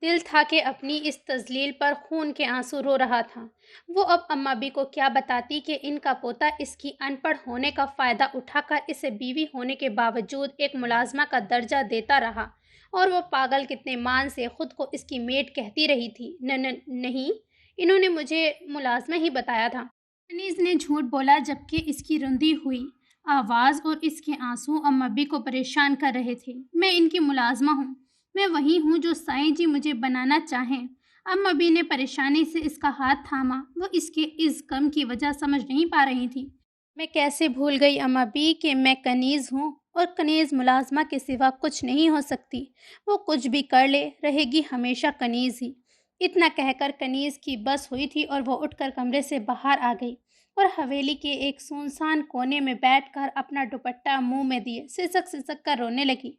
دل تھا کہ اپنی اس تذلیل پر خون کے آنسو رو رہا تھا۔ وہ اب اما بھی کو کیا بتاتی کہ ان کا پوتا اس کی ان پڑھ ہونے کا فائدہ اٹھا کر اسے بیوی ہونے کے باوجود ایک ملازمہ کا درجہ دیتا رہا اور وہ پاگل کتنے مان سے خود کو اس کی میڈ کہتی رہی تھی۔ نہیں، انہوں نے مجھے ملازمہ ہی بتایا تھا۔ کنیز نے جھوٹ بولا جبکہ اس کی رندی ہوئی آواز اور اس کے آنسو اما بھی کو پریشان کر رہے تھے۔ میں ان کی ملازمہ ہوں، میں وہی ہوں جو سائیں جی مجھے بنانا چاہیں۔ اما بھی نے پریشانی سے اس کا ہاتھ تھاما۔ وہ اس کے اس غم کی وجہ سمجھ نہیں پا رہی تھی۔ میں کیسے بھول گئی اما بھی کہ میں کنیز ہوں اور کنیز ملازمہ کے سوا کچھ نہیں ہو سکتی۔ وہ کچھ بھی کر لے رہے گی ہمیشہ کنیز ہی۔ اتنا کہہ کر کنیز کی بس ہوئی تھی اور وہ اٹھ کر کمرے سے باہر آ گئی اور حویلی کے ایک سنسان کونے میں بیٹھ کر اپنا دوپٹہ منہ میں دیے سسک کر رونے لگی۔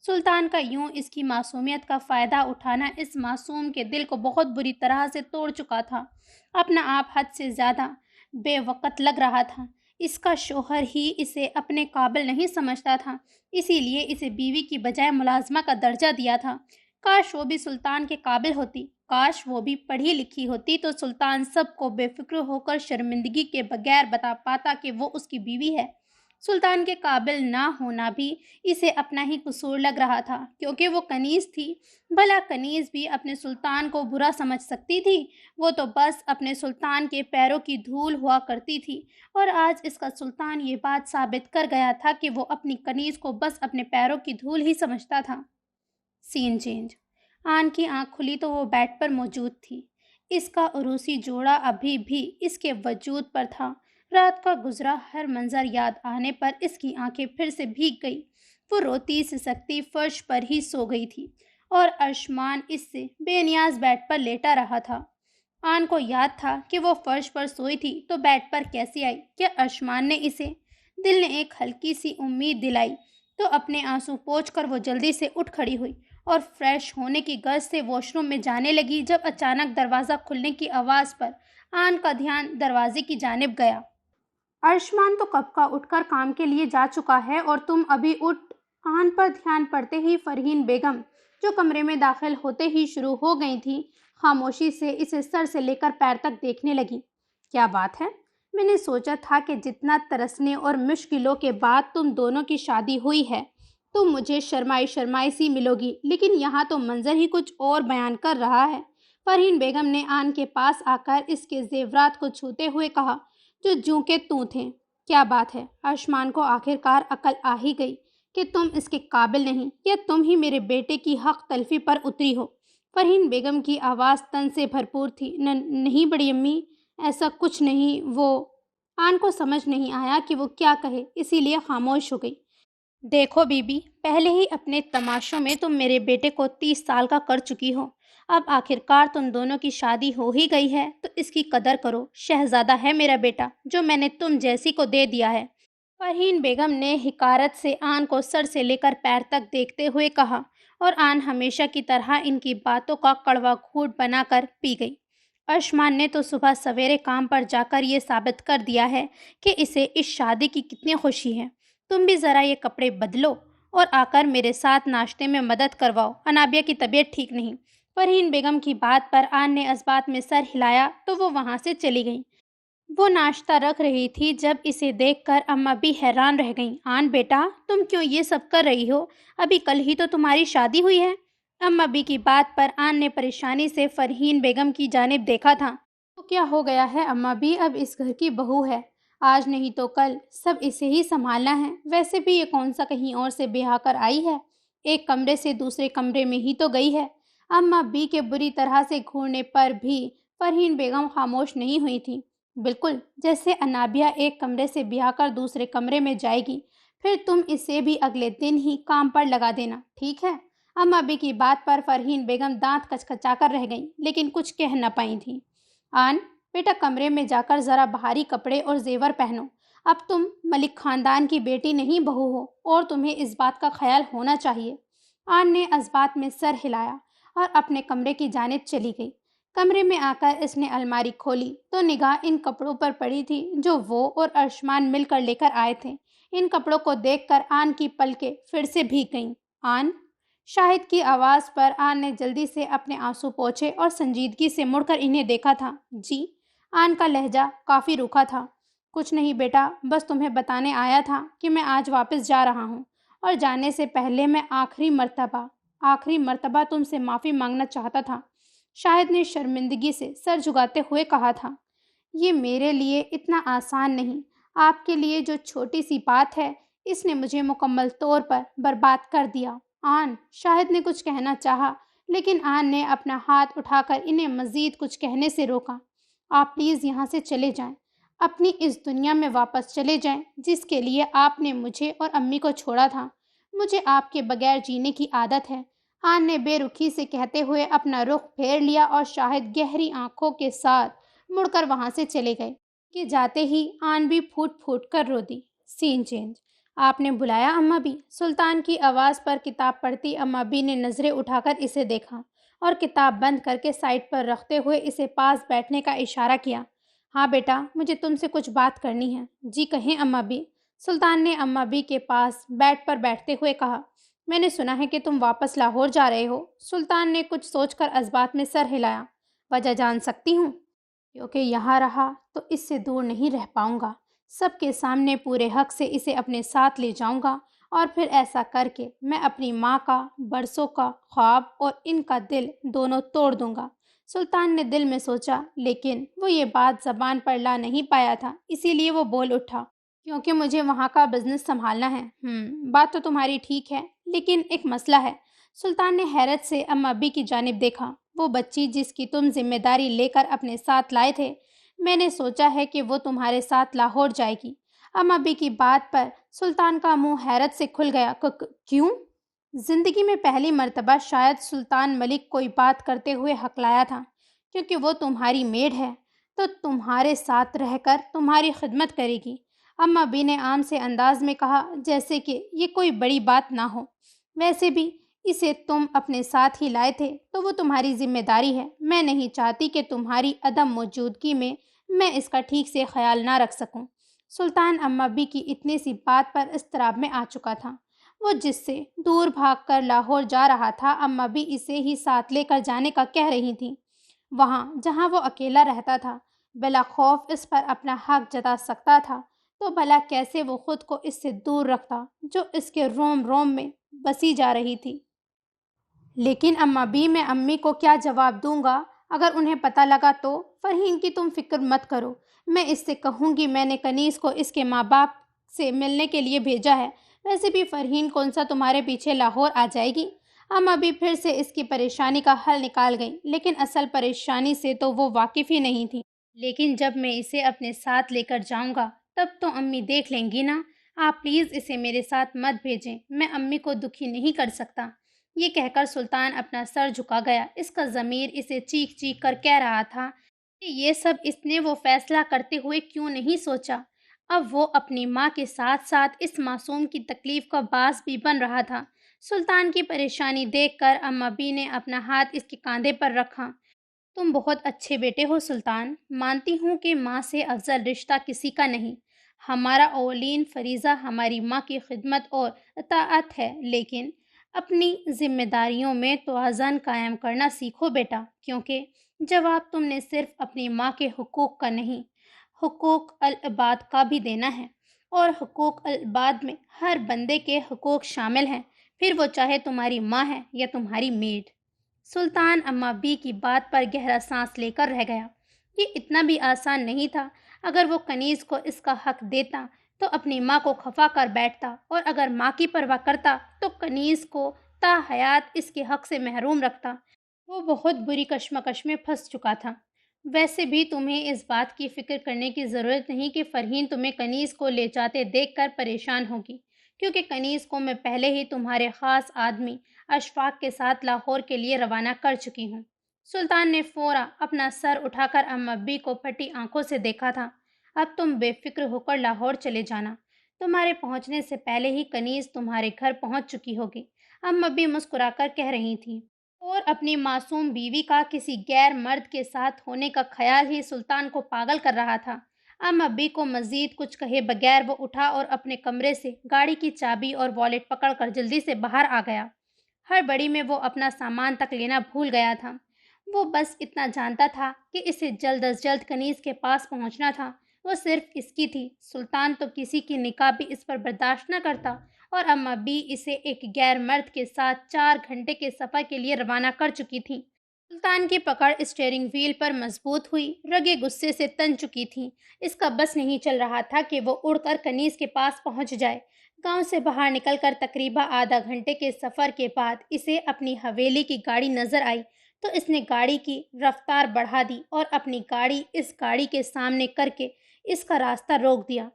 سلطان کا یوں اس کی معصومیت کا فائدہ اٹھانا اس معصوم کے دل کو بہت بری طرح سے توڑ چکا تھا۔ اپنا آپ حد سے زیادہ بے وقت لگ رہا تھا۔ اس کا شوہر ہی اسے اپنے قابل نہیں سمجھتا تھا، اسی لیے اسے بیوی کی بجائے ملازمہ کا درجہ دیا تھا۔ کاش وہ بھی سلطان کے قابل ہوتی، کاش وہ بھی پڑھی لکھی ہوتی تو سلطان سب کو بے فکر ہو کر شرمندگی کے بغیر بتا پاتا کہ وہ اس کی بیوی ہے۔ سلطان کے قابل نہ ہونا بھی اسے اپنا ہی قصور لگ رہا تھا کیونکہ وہ کنیز تھی۔ بھلا کنیز بھی اپنے سلطان کو برا سمجھ سکتی تھی؟ وہ تو بس اپنے سلطان کے پیروں کی دھول ہوا کرتی تھی اور آج اس کا سلطان یہ بات ثابت کر گیا تھا کہ وہ اپنی کنیز کو بس اپنے پیروں کی دھول ہی سمجھتا تھا۔ سین چینج۔ آن کی آنکھ کھلی تو وہ بیڈ پر موجود تھی۔ اس کا عروسی جوڑا ابھی بھی اس کے وجود پر تھا۔ رات کا گزرا ہر منظر یاد آنے پر اس کی آنکھیں پھر سے بھیگ گئی۔ وہ روتی سسکتی فرش پر ہی سو گئی تھی اور ارشمان اس سے بے نیاز بیڈ پر لیٹا رہا تھا۔ آن کو یاد تھا کہ وہ فرش پر سوئی تھی تو بیڈ پر کیسے آئی؟ کیا ارشمان نے اسے؟ دل نے ایک ہلکی سی امید دلائی تو اپنے آنسو پوچھ کر وہ جلدی سے اٹھ کھڑی ہوئی اور فریش ہونے کی غرض سے واش روم میں جانے لگی جب اچانک دروازہ کھلنے کی آواز پر آن کا دھیان دروازے کی جانب گیا۔ ارشمان تو کب کا اٹھ کر کام کے لیے جا چکا ہے اور تم ابھی اٹھ؟ آن پر دھیان پڑتے ہی فرحین بیگم جو کمرے میں داخل ہوتے ہی شروع ہو گئی تھی خاموشی سے اسے سر سے لے کر پیر تک دیکھنے لگی۔ کیا بات ہے؟ میں نے سوچا تھا کہ جتنا ترسنے اور مشکلوں کے بعد تم دونوں کی شادی ہوئی ہے تم مجھے شرمائی سی ملو گی، لیکن یہاں تو منظر ہی کچھ اور بیان کر رہا ہے۔ فرحین بیگم نے آن کے پاس آ کر اس کے زیورات کو چھوتے ہوئے کہا جو جوں کے توں تھے۔ کیا بات ہے؟ ارشمان کو آخرکار عقل آ ہی گئی کہ تم اس کے قابل نہیں، یا تم ہی میرے بیٹے کی حق تلفی پر اتری ہو۔ فرحین بیگم کی آواز تن سے بھرپور تھی۔ نہیں بڑی امی، ایسا کچھ نہیں۔ وہ آن کو سمجھ نہیں آیا کہ وہ کیا کہے، اسی لیے خاموش ہو گئی۔ دیکھو بی بی، پہلے ہی اپنے تماشوں میں تم میرے بیٹے کو 30 سال کا کر چکی ہو۔ اب آخرکار تم دونوں کی شادی ہو ہی گئی ہے تو اس کی قدر کرو۔ شہزادہ ہے میرا بیٹا جو میں نے تم جیسی کو دے دیا ہے فرحین بیگم نے حقارت سے آن کو سر سے لے کر پیر تک دیکھتے ہوئے کہا، اور آن ہمیشہ کی طرح ان کی باتوں کا کڑوا گھونٹ بنا کر پی گئی۔ ارشمان نے تو صبح سویرے کام پر جا کر یہ ثابت کر دیا ہے کہ اسے اس شادی کی کتنی خوشی ہے۔ تم بھی ذرا یہ کپڑے بدلو اور آ کر میرے ساتھ ناشتے میں مدد کرواؤ، انابیہ کی طبیعت ٹھیک نہیں۔ فرحین بیگم کی بات پر آن نے اس بات میں سر ہلایا تو وہ وہاں سے چلی گئیں۔ وہ ناشتہ رکھ رہی تھی جب اسے دیکھ کر اماں بھی حیران رہ گئیں۔ آن بیٹا، تم کیوں یہ سب کر رہی ہو؟ ابھی کل ہی تو تمہاری شادی ہوئی ہے۔ اماں بھی کی بات پر آن نے پریشانی سے فرحین بیگم کی جانب دیکھا تھا۔ تو کیا ہو گیا ہے اماں بھی، اب اس گھر کی بہو ہے، آج نہیں تو کل سب اسے ہی سنبھالنا ہے۔ ویسے بھی یہ کون سا کہیں اور سے بیاہ کر آئی ہے، ایک کمرے سے دوسرے کمرے میں ہی تو گئی ہے۔ اماں بھی کے بری طرح سے گھورنے پر بھی فرحین بیگم خاموش نہیں ہوئی تھی۔ بالکل جیسے انابیہ ایک کمرے سے بیاہ کر دوسرے کمرے میں جائے گی، پھر تم اسے بھی اگلے دن ہی کام پر لگا دینا، ٹھیک ہے؟ اماں بھی کی بات پر فرحین بیگم دانت کچکچا کر رہ گئیں، لیکن کچھ کہہ نہ پائیں تھیں۔ آن بیٹا، کمرے میں جا کر ذرا بھاری کپڑے اور زیور پہنو۔ اب تم ملک خاندان کی بیٹی نہیں بہو ہو، اور تمہیں اس بات کا خیال ہونا چاہیے۔ آن نے اس بات میں سر ہلایا اور اپنے کمرے کی جانب چلی گئی۔ کمرے میں آ کر اس نے الماری کھولی تو نگاہ ان کپڑوں پر پڑی تھی جو وہ اور ارشمان مل کر لے کر آئے تھے۔ ان کپڑوں کو دیکھ کر آن کی پلکیں پھر سے بھیگ گئیں۔ آن، شاہد کی آواز پر آن نے جلدی سے اپنے آنسو پوچھے اور سنجیدگی سے مڑ کر انہیں دیکھا تھا۔ جی؟ آن کا لہجہ کافی روکھا تھا۔ کچھ نہیں بیٹا، بس تمہیں بتانے آیا تھا کہ میں آج واپس جا رہا ہوں، اور جانے سے پہلے میں آخری مرتبہ تم سے معافی مانگنا چاہتا تھا۔ شاہد نے شرمندگی سے سر جھکاتے ہوئے کہا تھا۔ یہ میرے لیے اتنا آسان نہیں، آپ کے لیے جو چھوٹی سی بات ہے اس نے مجھے مکمل طور پر برباد کر دیا۔ آن، شاہد نے کچھ کہنا چاہا، لیکن آن نے اپنا ہاتھ اٹھا کر انہیں مزید کچھ کہنے سے روکا۔ آپ پلیز یہاں سے چلے جائیں، اپنی اس دنیا میں واپس چلے جائیں جس کے لیے آپ نے مجھے اور امی کو چھوڑا تھا۔ مجھے آپ کے بغیر جینے کی عادت ہے۔ آن نے بے رخی سے کہتے ہوئے اپنا رخ پھیر لیا اور شاہد گہری آنکھوں کے ساتھ مڑ کر وہاں سے چلے گئے کہ جاتے ہی آن بھی پھوٹ پھوٹ کر رو دی۔ سین چینج۔ آپ نے بلایا اماں بھی؟ سلطان کی آواز پر کتاب پڑھتی اماں بھی نے نظریں اٹھا کر اسے دیکھا اور کتاب بند کر کے سائڈ پر رکھتے ہوئے اسے پاس بیٹھنے کا اشارہ کیا۔ ہاں بیٹا، مجھے تم سے کچھ بات کرنی ہے۔ جی کہیں اماں بھی۔ سلطان نے اماں بھی کے پاس بیڈ پر بیٹھتے ہوئے کہا۔ میں نے سنا ہے کہ تم واپس لاہور جا رہے ہو۔ سلطان نے کچھ سوچ کر اس بات میں سر ہلایا۔ وجہ جان سکتی ہوں؟ کیونکہ یہاں رہا تو اس سے دور نہیں رہ پاؤں گا۔ سب کے سامنے پورے حق سے اسے اپنے ساتھ لے جاؤں گا، اور پھر ایسا کر کے میں اپنی ماں کا، برسوں کا خواب اور ان کا دل دونوں توڑ دوں گا۔ سلطان نے دل میں سوچا، لیکن وہ یہ بات زبان پر لا نہیں پایا تھا، اسی لیے وہ بول اٹھا۔ کیونکہ مجھے وہاں کا بزنس سنبھالنا ہے۔ بات تو تمہاری ٹھیک ہے، لیکن ایک مسئلہ ہے۔ سلطان نے حیرت سے اماں بھی کی جانب دیکھا۔ وہ بچی جس کی تم ذمہ داری لے کر اپنے ساتھ لائے تھے، میں نے سوچا ہے کہ وہ تمہارے ساتھ لاہور جائے گی۔ اماں بھی کی بات پر سلطان کا منہ حیرت سے کھل گیا۔ کیوں؟ زندگی میں پہلی مرتبہ شاید سلطان ملک کوئی بات کرتے ہوئے ہکلایا تھا۔ کیونکہ وہ تمہاری میڈ ہے، تو تمہارے ساتھ رہ کر تمہاری خدمت کرے گی۔ اماں بھی نے عام سے انداز میں کہا، جیسے کہ یہ کوئی بڑی بات نہ ہو۔ ویسے بھی اسے تم اپنے ساتھ ہی لائے تھے تو وہ تمہاری ذمہ داری ہے۔ میں نہیں چاہتی کہ تمہاری عدم موجودگی میں اس کا ٹھیک سے خیال نہ رکھ سکوں۔ سلطان اماں بھی کی اتنی سی بات پر اضطراب میں آ چکا تھا۔ وہ جس سے دور بھاگ کر لاہور جا رہا تھا، اماں بھی اسے ہی ساتھ لے کر جانے کا کہہ رہی تھیں، وہاں جہاں وہ اکیلا رہتا تھا، بلا خوف اس پر اپنا حق جتا سکتا تھا۔ تو بھلا کیسے وہ خود کو اس سے دور رکھتا جو اس کے روم روم میں بسی جا رہی تھی۔ لیکن اماں بھی، میں امی کو کیا جواب دوں گا اگر انہیں پتہ لگا تو؟ فرحین کی تم فکر مت کرو، میں اس سے کہوں گی میں نے کنیز کو اس کے ماں باپ سے ملنے کے لیے بھیجا ہے۔ ویسے بھی فرحین کون سا تمہارے پیچھے لاہور آ جائے گی؟ اماں بھی پھر سے اس کی پریشانی کا حل نکال گئیں، لیکن اصل پریشانی سے تو وہ واقف ہی نہیں تھی۔ لیکن جب میں اسے اپنے ساتھ لے کر جاؤں گا تب تو امی دیکھ لیں گی نا۔ آپ پلیز اسے میرے ساتھ مت بھیجیں، میں امی کو دکھی نہیں کر سکتا۔ یہ کہہ کر سلطان اپنا سر جھکا گیا۔ اس کا ضمیر اسے چیخ چیخ کر کہہ رہا تھا کہ یہ سب اس نے وہ فیصلہ کرتے ہوئے کیوں نہیں سوچا۔ اب وہ اپنی ماں کے ساتھ ساتھ اس معصوم کی تکلیف کا باعث بھی بن رہا تھا۔ سلطان کی پریشانی دیکھ کر اما بی نے اپنا ہاتھ اس کے کاندھے پر رکھا۔ تم بہت اچھے بیٹے ہو سلطان، مانتی ہوں کہ ماں سے افضل رشتہ کسی کا نہیں۔ ہمارا اولین فریضہ ہماری ماں کی خدمت اور اطاعت ہے، لیکن اپنی ذمہ داریوں میں توازن قائم کرنا سیکھو بیٹا، کیونکہ جواب تم نے صرف اپنی ماں کے حقوق کا نہیں، حقوق العباد کا بھی دینا ہے، اور حقوق العباد میں ہر بندے کے حقوق شامل ہیں، پھر وہ چاہے تمہاری ماں ہے یا تمہاری میڈ۔ سلطان اما بی کی بات پر گہرا سانس لے کر رہ گیا۔ یہ اتنا بھی آسان نہیں تھا۔ اگر وہ کنیز کو اس کا حق دیتا تو اپنی ماں کو خفا کر بیٹھتا، اور اگر ماں کی پرواہ کرتا تو کنیز کو تا حیات اس کے حق سے محروم رکھتا۔ وہ بہت بری کشمکش میں پھنس چکا تھا۔ ویسے بھی تمہیں اس بات کی فکر کرنے کی ضرورت نہیں کہ فرحین تمہیں کنیز کو لے جاتے دیکھ کر پریشان ہوگی، کیونکہ کنیز کو میں پہلے ہی تمہارے خاص آدمی اشفاق کے ساتھ لاہور کے لیے روانہ کر چکی ہوں۔ سلطان نے فوراً اپنا سر اٹھا کر اما بی کو پھٹی آنکھوں سے دیکھا تھا۔ اب تم بے فکر ہو کر لاہور چلے جانا، تمہارے پہنچنے سے پہلے ہی کنیز تمہارے گھر پہنچ چکی ہوگی، اما بی مسکرا کر کہہ رہی تھیں۔ اور اپنی معصوم بیوی کا کسی غیر مرد کے ساتھ ہونے کا خیال ہی سلطان کو پاگل کر رہا تھا۔ اما بی کو مزید کچھ کہے بغیر وہ اٹھا اور اپنے کمرے سے گاڑی کی چابی اور والیٹ پکڑ کر جلدی سے باہر آ گیا۔ ہڑبڑی میں وہ اپنا سامان تک لینا بھول گیا تھا۔ وہ بس اتنا جانتا تھا کہ اسے جلد از جلد کنیز کے پاس پہنچنا تھا۔ وہ صرف اس کی تھی، سلطان تو کسی کی نکاح بھی اس پر برداشت نہ کرتا، اور اما بی اسے ایک غیر مرد کے ساتھ 4 گھنٹے کے سفر کے لیے روانہ کر چکی تھیں۔ سلطان کی پکڑ اسٹیئرنگ وہیل پر مضبوط ہوئی، رگیں غصے سے تن چکی تھیں۔ اس کا بس نہیں چل رہا تھا کہ وہ اڑ کر کنیز کے پاس پہنچ جائے۔ گاؤں سے باہر نکل کر تقریباً آدھا گھنٹے کے سفر کے بعد اسے اپنی حویلی کی گاڑی نظر آئی تو اس نے گاڑی کی رفتار بڑھا دی اور اپنی گاڑی اس گاڑی کے سامنے کر کے اس کا راستہ روک دیا۔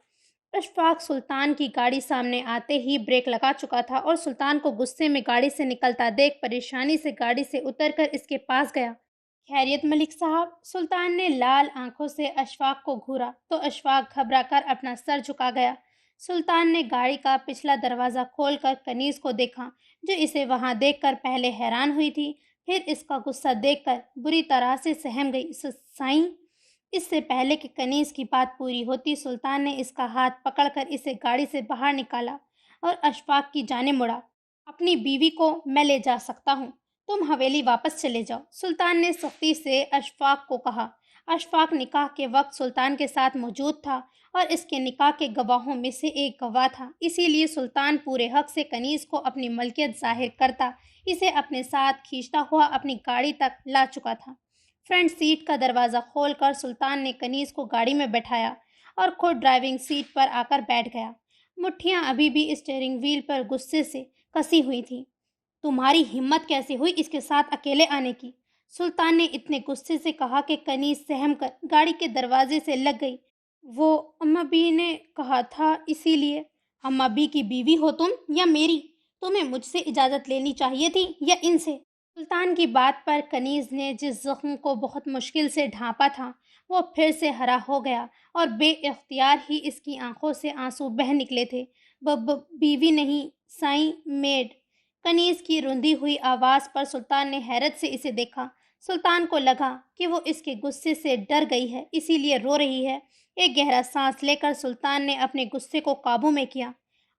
اشفاق سلطان کی گاڑی سامنے آتے ہی بریک لگا چکا تھا اور سلطان کو غصے میں گاڑی سے نکلتا دیکھ پریشانی سے گاڑی سے اتر کر اس کے پاس گیا۔ خیریت ملک صاحب؟ سلطان نے لال آنکھوں سے اشفاق کو گھورا تو اشفاق گھبرا کر اپنا سر جھکا گیا۔ سلطان نے گاڑی کا پچھلا دروازہ کھول کر کنیز کو دیکھا، جو اسے وہاں دیکھ کر پہلے حیران ہوئی تھی، پھر اس کا غصہ دیکھ کر بری طرح سے سہم گئی۔ سائیں! اس سے پہلے کہ کنیز کی بات پوری ہوتی، سلطان نے اس کا ہاتھ پکڑ کر اسے گاڑی سے باہر نکالا اور اشفاق کی جانب مڑا۔ اپنی بیوی کو میں لے جا سکتا ہوں، تم حویلی واپس چلے جاؤ، سلطان نے سختی سے اشفاق کو کہا۔ اشفاق نکاح کے وقت سلطان کے ساتھ موجود تھا اور اس کے نکاح کے گواہوں میں سے ایک گواہ تھا، اسی لیے سلطان پورے حق سے کنیز کو اپنی ملکیت ظاہر کرتا اسے اپنے ساتھ کھینچتا ہوا اپنی گاڑی تک لا چکا تھا۔ فرنٹ سیٹ کا دروازہ کھول کر سلطان نے کنیز کو گاڑی میں بٹھایا اور خود ڈرائیونگ سیٹ پر آ کر بیٹھ گیا۔ مٹھیاں ابھی بھی اسٹیئرنگ وہیل پر غصے سے کسی ہوئی تھیں۔ تمہاری ہمت کیسے ہوئی اس کے ساتھ اکیلے آنے کی؟ سلطان نے اتنے غصے سے کہا کہ کنیز سہم کر گاڑی کے دروازے سے لگ گئی۔ وہ اما بی نے کہا تھا، اسی لیے۔ اما بی کی بیوی ہو تم یا میری؟ تمہیں مجھ سے اجازت لینی چاہیے تھی یا ان سے؟ سلطان کی بات پر کنیز نے جس زخم کو بہت مشکل سے ڈھانپا تھا وہ پھر سے ہرا ہو گیا اور بے اختیار ہی اس کی آنکھوں سے آنسو بہہ نکلے تھے۔ بیوی نہیں سائیں، میڈ۔ کنیز کی رندھی ہوئی آواز پر سلطان نے حیرت سے اسے دیکھا۔ سلطان کو لگا کہ وہ اس کے غصے سے ڈر گئی ہے، اسی لیے رو رہی ہے۔ ایک گہرا سانس لے کر سلطان نے اپنے غصے کو قابو میں کیا۔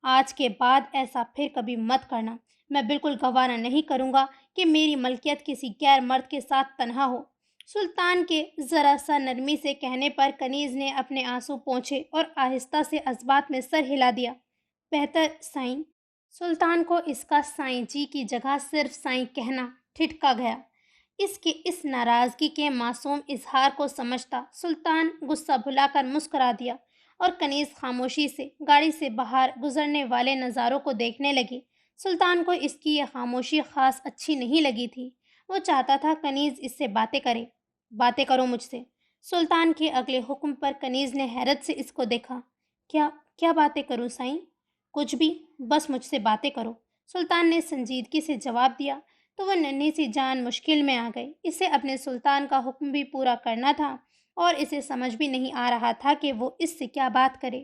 آج کے بعد ایسا پھر کبھی مت کرنا۔ میں بالکل گوارا نہیں کروں گا کہ میری ملکیت کسی غیر مرد کے ساتھ تنہا ہو۔ سلطان کے ذرا سا نرمی سے کہنے پر کنیز نے اپنے آنسو پونچھے اور آہستہ سے اثبات میں سر ہلا دیا۔ بہتر سائیں۔ سلطان کو اس کا سائیں جی کی جگہ صرف سائیں کہنا ٹھٹکا گیا۔ اس کی اس ناراضگی کے معصوم اظہار کو سمجھتا سلطان غصہ بھلا کر مسکرا دیا اور کنیز خاموشی سے گاڑی سے باہر گزرنے والے نظاروں کو دیکھنے لگی۔ سلطان کو اس کی یہ خاموشی خاص اچھی نہیں لگی تھی۔ وہ چاہتا تھا کنیز اس سے باتیں کرے۔ باتیں کرو مجھ سے۔ سلطان کے اگلے حکم پر کنیز نے حیرت سے اس کو دیکھا۔ کیا باتیں کروں سائیں؟ کچھ بھی، بس مجھ سے باتیں کرو، سلطان نے سنجیدگی سے جواب دیا۔ تو وہ ننھی سی جان مشکل میں آ گئی۔ اسے اپنے سلطان کا حکم بھی پورا کرنا تھا اور اسے سمجھ بھی نہیں آ رہا تھا کہ وہ اس سے کیا بات کرے۔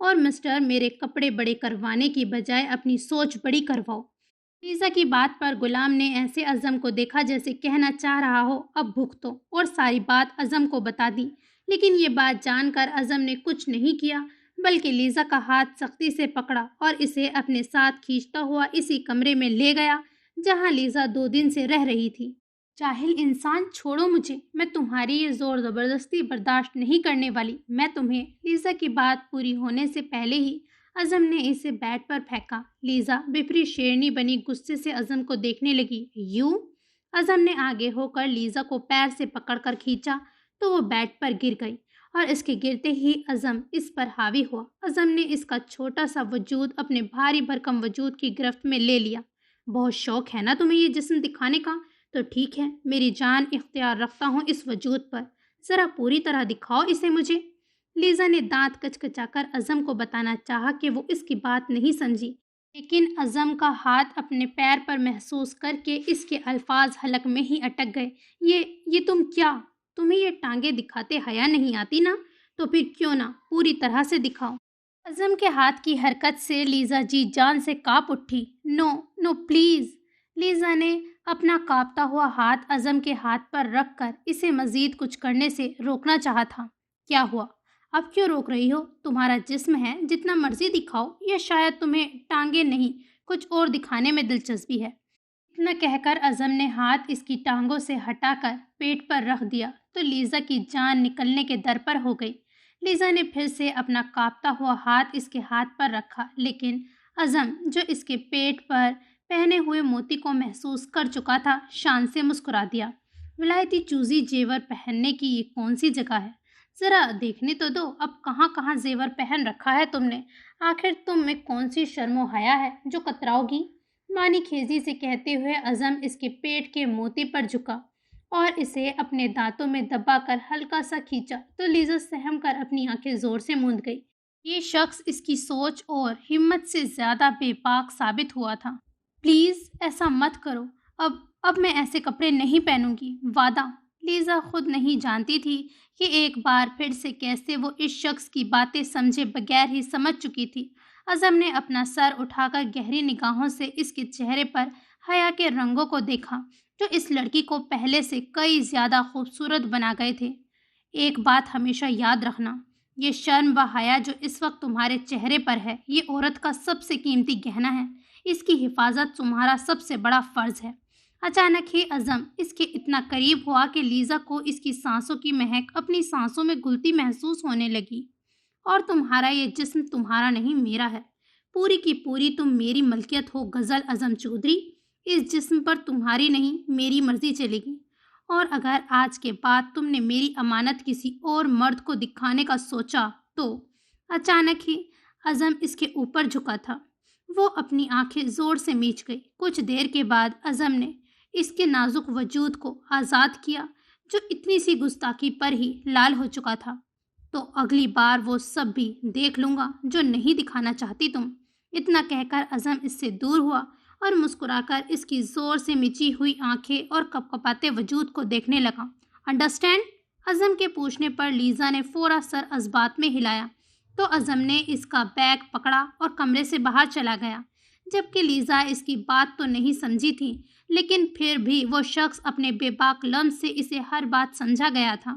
اور مسٹر میرے کپڑے بڑے کروانے کی بجائے اپنی سوچ بڑی کرواؤ۔ لیزا کی بات پر غلام نے ایسے اعظم کو دیکھا جیسے کہنا چاہ رہا ہو اب بھگتو، اور ساری بات اعظم کو بتا دی۔ لیکن یہ بات جان کر اعظم نے کچھ نہیں کیا، بلکہ لیزا کا ہاتھ سختی سے پکڑا اور اسے اپنے ساتھ کھینچتا ہوا اسی کمرے میں لے گیا جہاں لیزا 2 دن سے رہ رہی تھی۔ جاہل انسان، چھوڑو مجھے، میں تمہاری یہ زور زبردستی برداشت نہیں کرنے والی، میں تمہیں۔ لیزا کی بات پوری ہونے سے پہلے ہی اعظم نے اسے بیڈ پر پھینکا۔ لیزا بپری شیرنی بنی غصے سے اعظم کو دیکھنے لگی۔ یوں؟ اعظم نے آگے ہو کر لیزا کو پیر سے پکڑ کر کھینچا تو وہ بیڈ پر گر گئی، اور اس کے گرتے ہی اعظم اس پر حاوی ہوا۔ اعظم نے اس کا چھوٹا سا وجود اپنے بھاری بھرکم وجود کی گرفت میں لے لیا۔ بہت شوق ہے نا تمہیں یہ جسم دکھانے کا؟ تو ٹھیک ہے، میری جان اختیار رکھتا ہوں اس وجود پر، ذرا پوری طرح دکھاؤ اسے مجھے۔ لیزا نے دانت کچکچا کر اعظم کو بتانا چاہا کہ وہ اس کی بات نہیں سمجھی، لیکن اعظم کا ہاتھ اپنے پیر پر محسوس کر کے اس کے الفاظ حلق میں ہی اٹک گئے۔ یہ تم کیا؟ تمہیں یہ ٹانگیں دکھاتے حیا نہیں آتی نا؟ تو پھر کیوں نہ پوری طرح سے دکھاؤ۔ اعظم کے ہاتھ کی حرکت سے لیزا جی جان سے کانپ اٹھی۔ نو نو پلیز۔ لیزا نے اپنا کانپتا ہوا ہاتھ اعظم کے ہاتھ پر رکھ کر اسے مزید کچھ کرنے سے روکنا چاہا تھا۔ کیا ہوا؟ اب کیوں روک رہی ہو؟ تمہارا جسم ہے، جتنا مرضی دکھاؤ، یا شاید تمہیں ٹانگیں نہیں کچھ اور دکھانے میں دلچسپی ہے؟ اتنا کہہ کر اعظم نے ہاتھ اس کی ٹانگوں سے ہٹا کر پیٹ پر رکھ دیا تو لیزا کی جان نکلنے کے در پر ہو گئی۔ لیزا نے پھر سے اپنا کانپتا ہوا ہاتھ اس کے ہاتھ پر رکھا، لیکن اعظم، جو اس کے پیٹ پر پہنے ہوئے موتی کو محسوس کر چکا تھا، شان سے مسکرا دیا۔ ولایتی چوزی زیور پہننے کی یہ کون سی جگہ ہے؟ ذرا دیکھنے تو دو، اب کہاں کہاں زیور پہن رکھا ہے تم نے؟ آخر تم میں کون سی شرم و حیا ہے جو کتراؤ گی؟ مانی خیزی سے کہتے ہوئے اعظم اس کے پیٹ کے موتی پر جھکا اور اسے اپنے دانتوں میں دبا کر ہلکا سا کھینچا تو لیزا سہم کر اپنی آنکھیں زور سے موند گئی۔ یہ شخص اس کی سوچ اور ہمت سے زیادہ بے باک ثابت ہوا تھا۔ پلیز ایسا مت کرو، اب میں ایسے کپڑے نہیں پہنوں گی، وعدہ۔ لیزا خود نہیں جانتی تھی کہ ایک بار پھر سے کیسے وہ اس شخص کی باتیں سمجھے بغیر ہی سمجھ چکی تھی۔ اعظم نے اپنا سر اٹھا کر گہری نگاہوں سے اس کے چہرے پر حیا کے رنگوں کو دیکھا جو اس لڑکی کو پہلے سے کئی زیادہ خوبصورت بنا گئے تھے۔ ایک بات ہمیشہ یاد رکھنا، یہ شرم و حیا جو اس وقت تمہارے چہرے پر ہے، یہ عورت کا سب سے قیمتی گہنا ہے، اس کی حفاظت تمہارا سب سے بڑا فرض ہے۔ اچانک ہی اعظم اس کے اتنا قریب ہوا کہ لیزا کو اس کی سانسوں کی مہک اپنی سانسوں میں گھلتی محسوس ہونے لگی۔ اور تمہارا یہ جسم تمہارا نہیں، میرا ہے، پوری کی پوری تم میری ملکیت ہو غزل اعظم چودھری۔ اس جسم پر تمہاری نہیں میری مرضی چلے گی، اور اگر آج کے بعد تم نے میری امانت کسی اور مرد کو دکھانے کا سوچا تو۔ اچانک ہی اعظم اس کے اوپر جھکا تھا، وہ اپنی آنکھیں زور سے میچ گئی۔ کچھ دیر کے بعد اعظم نے اس کے نازک وجود کو آزاد کیا جو اتنی سی گستاخی پر ہی لال ہو چکا تھا۔ تو اگلی بار وہ سب بھی دیکھ لوں گا جو نہیں دکھانا چاہتی تم۔ اتنا کہہ کر اعظم اس سے دور ہوا اور مسکرا کر اس کی زور سے مچی ہوئی آنکھیں اور کپکپاتے وجود کو دیکھنے لگا۔ انڈرسٹینڈ؟ اعظم کے پوچھنے پر لیزا نے فورا سر اسبات میں ہلایا تو اعظم نے اس کا بیگ پکڑا اور کمرے سے باہر چلا گیا، جبکہ لیزا اس کی بات تو نہیں سمجھی تھی، لیکن پھر بھی وہ شخص اپنے بے باک لمس سے اسے ہر بات سمجھا گیا تھا۔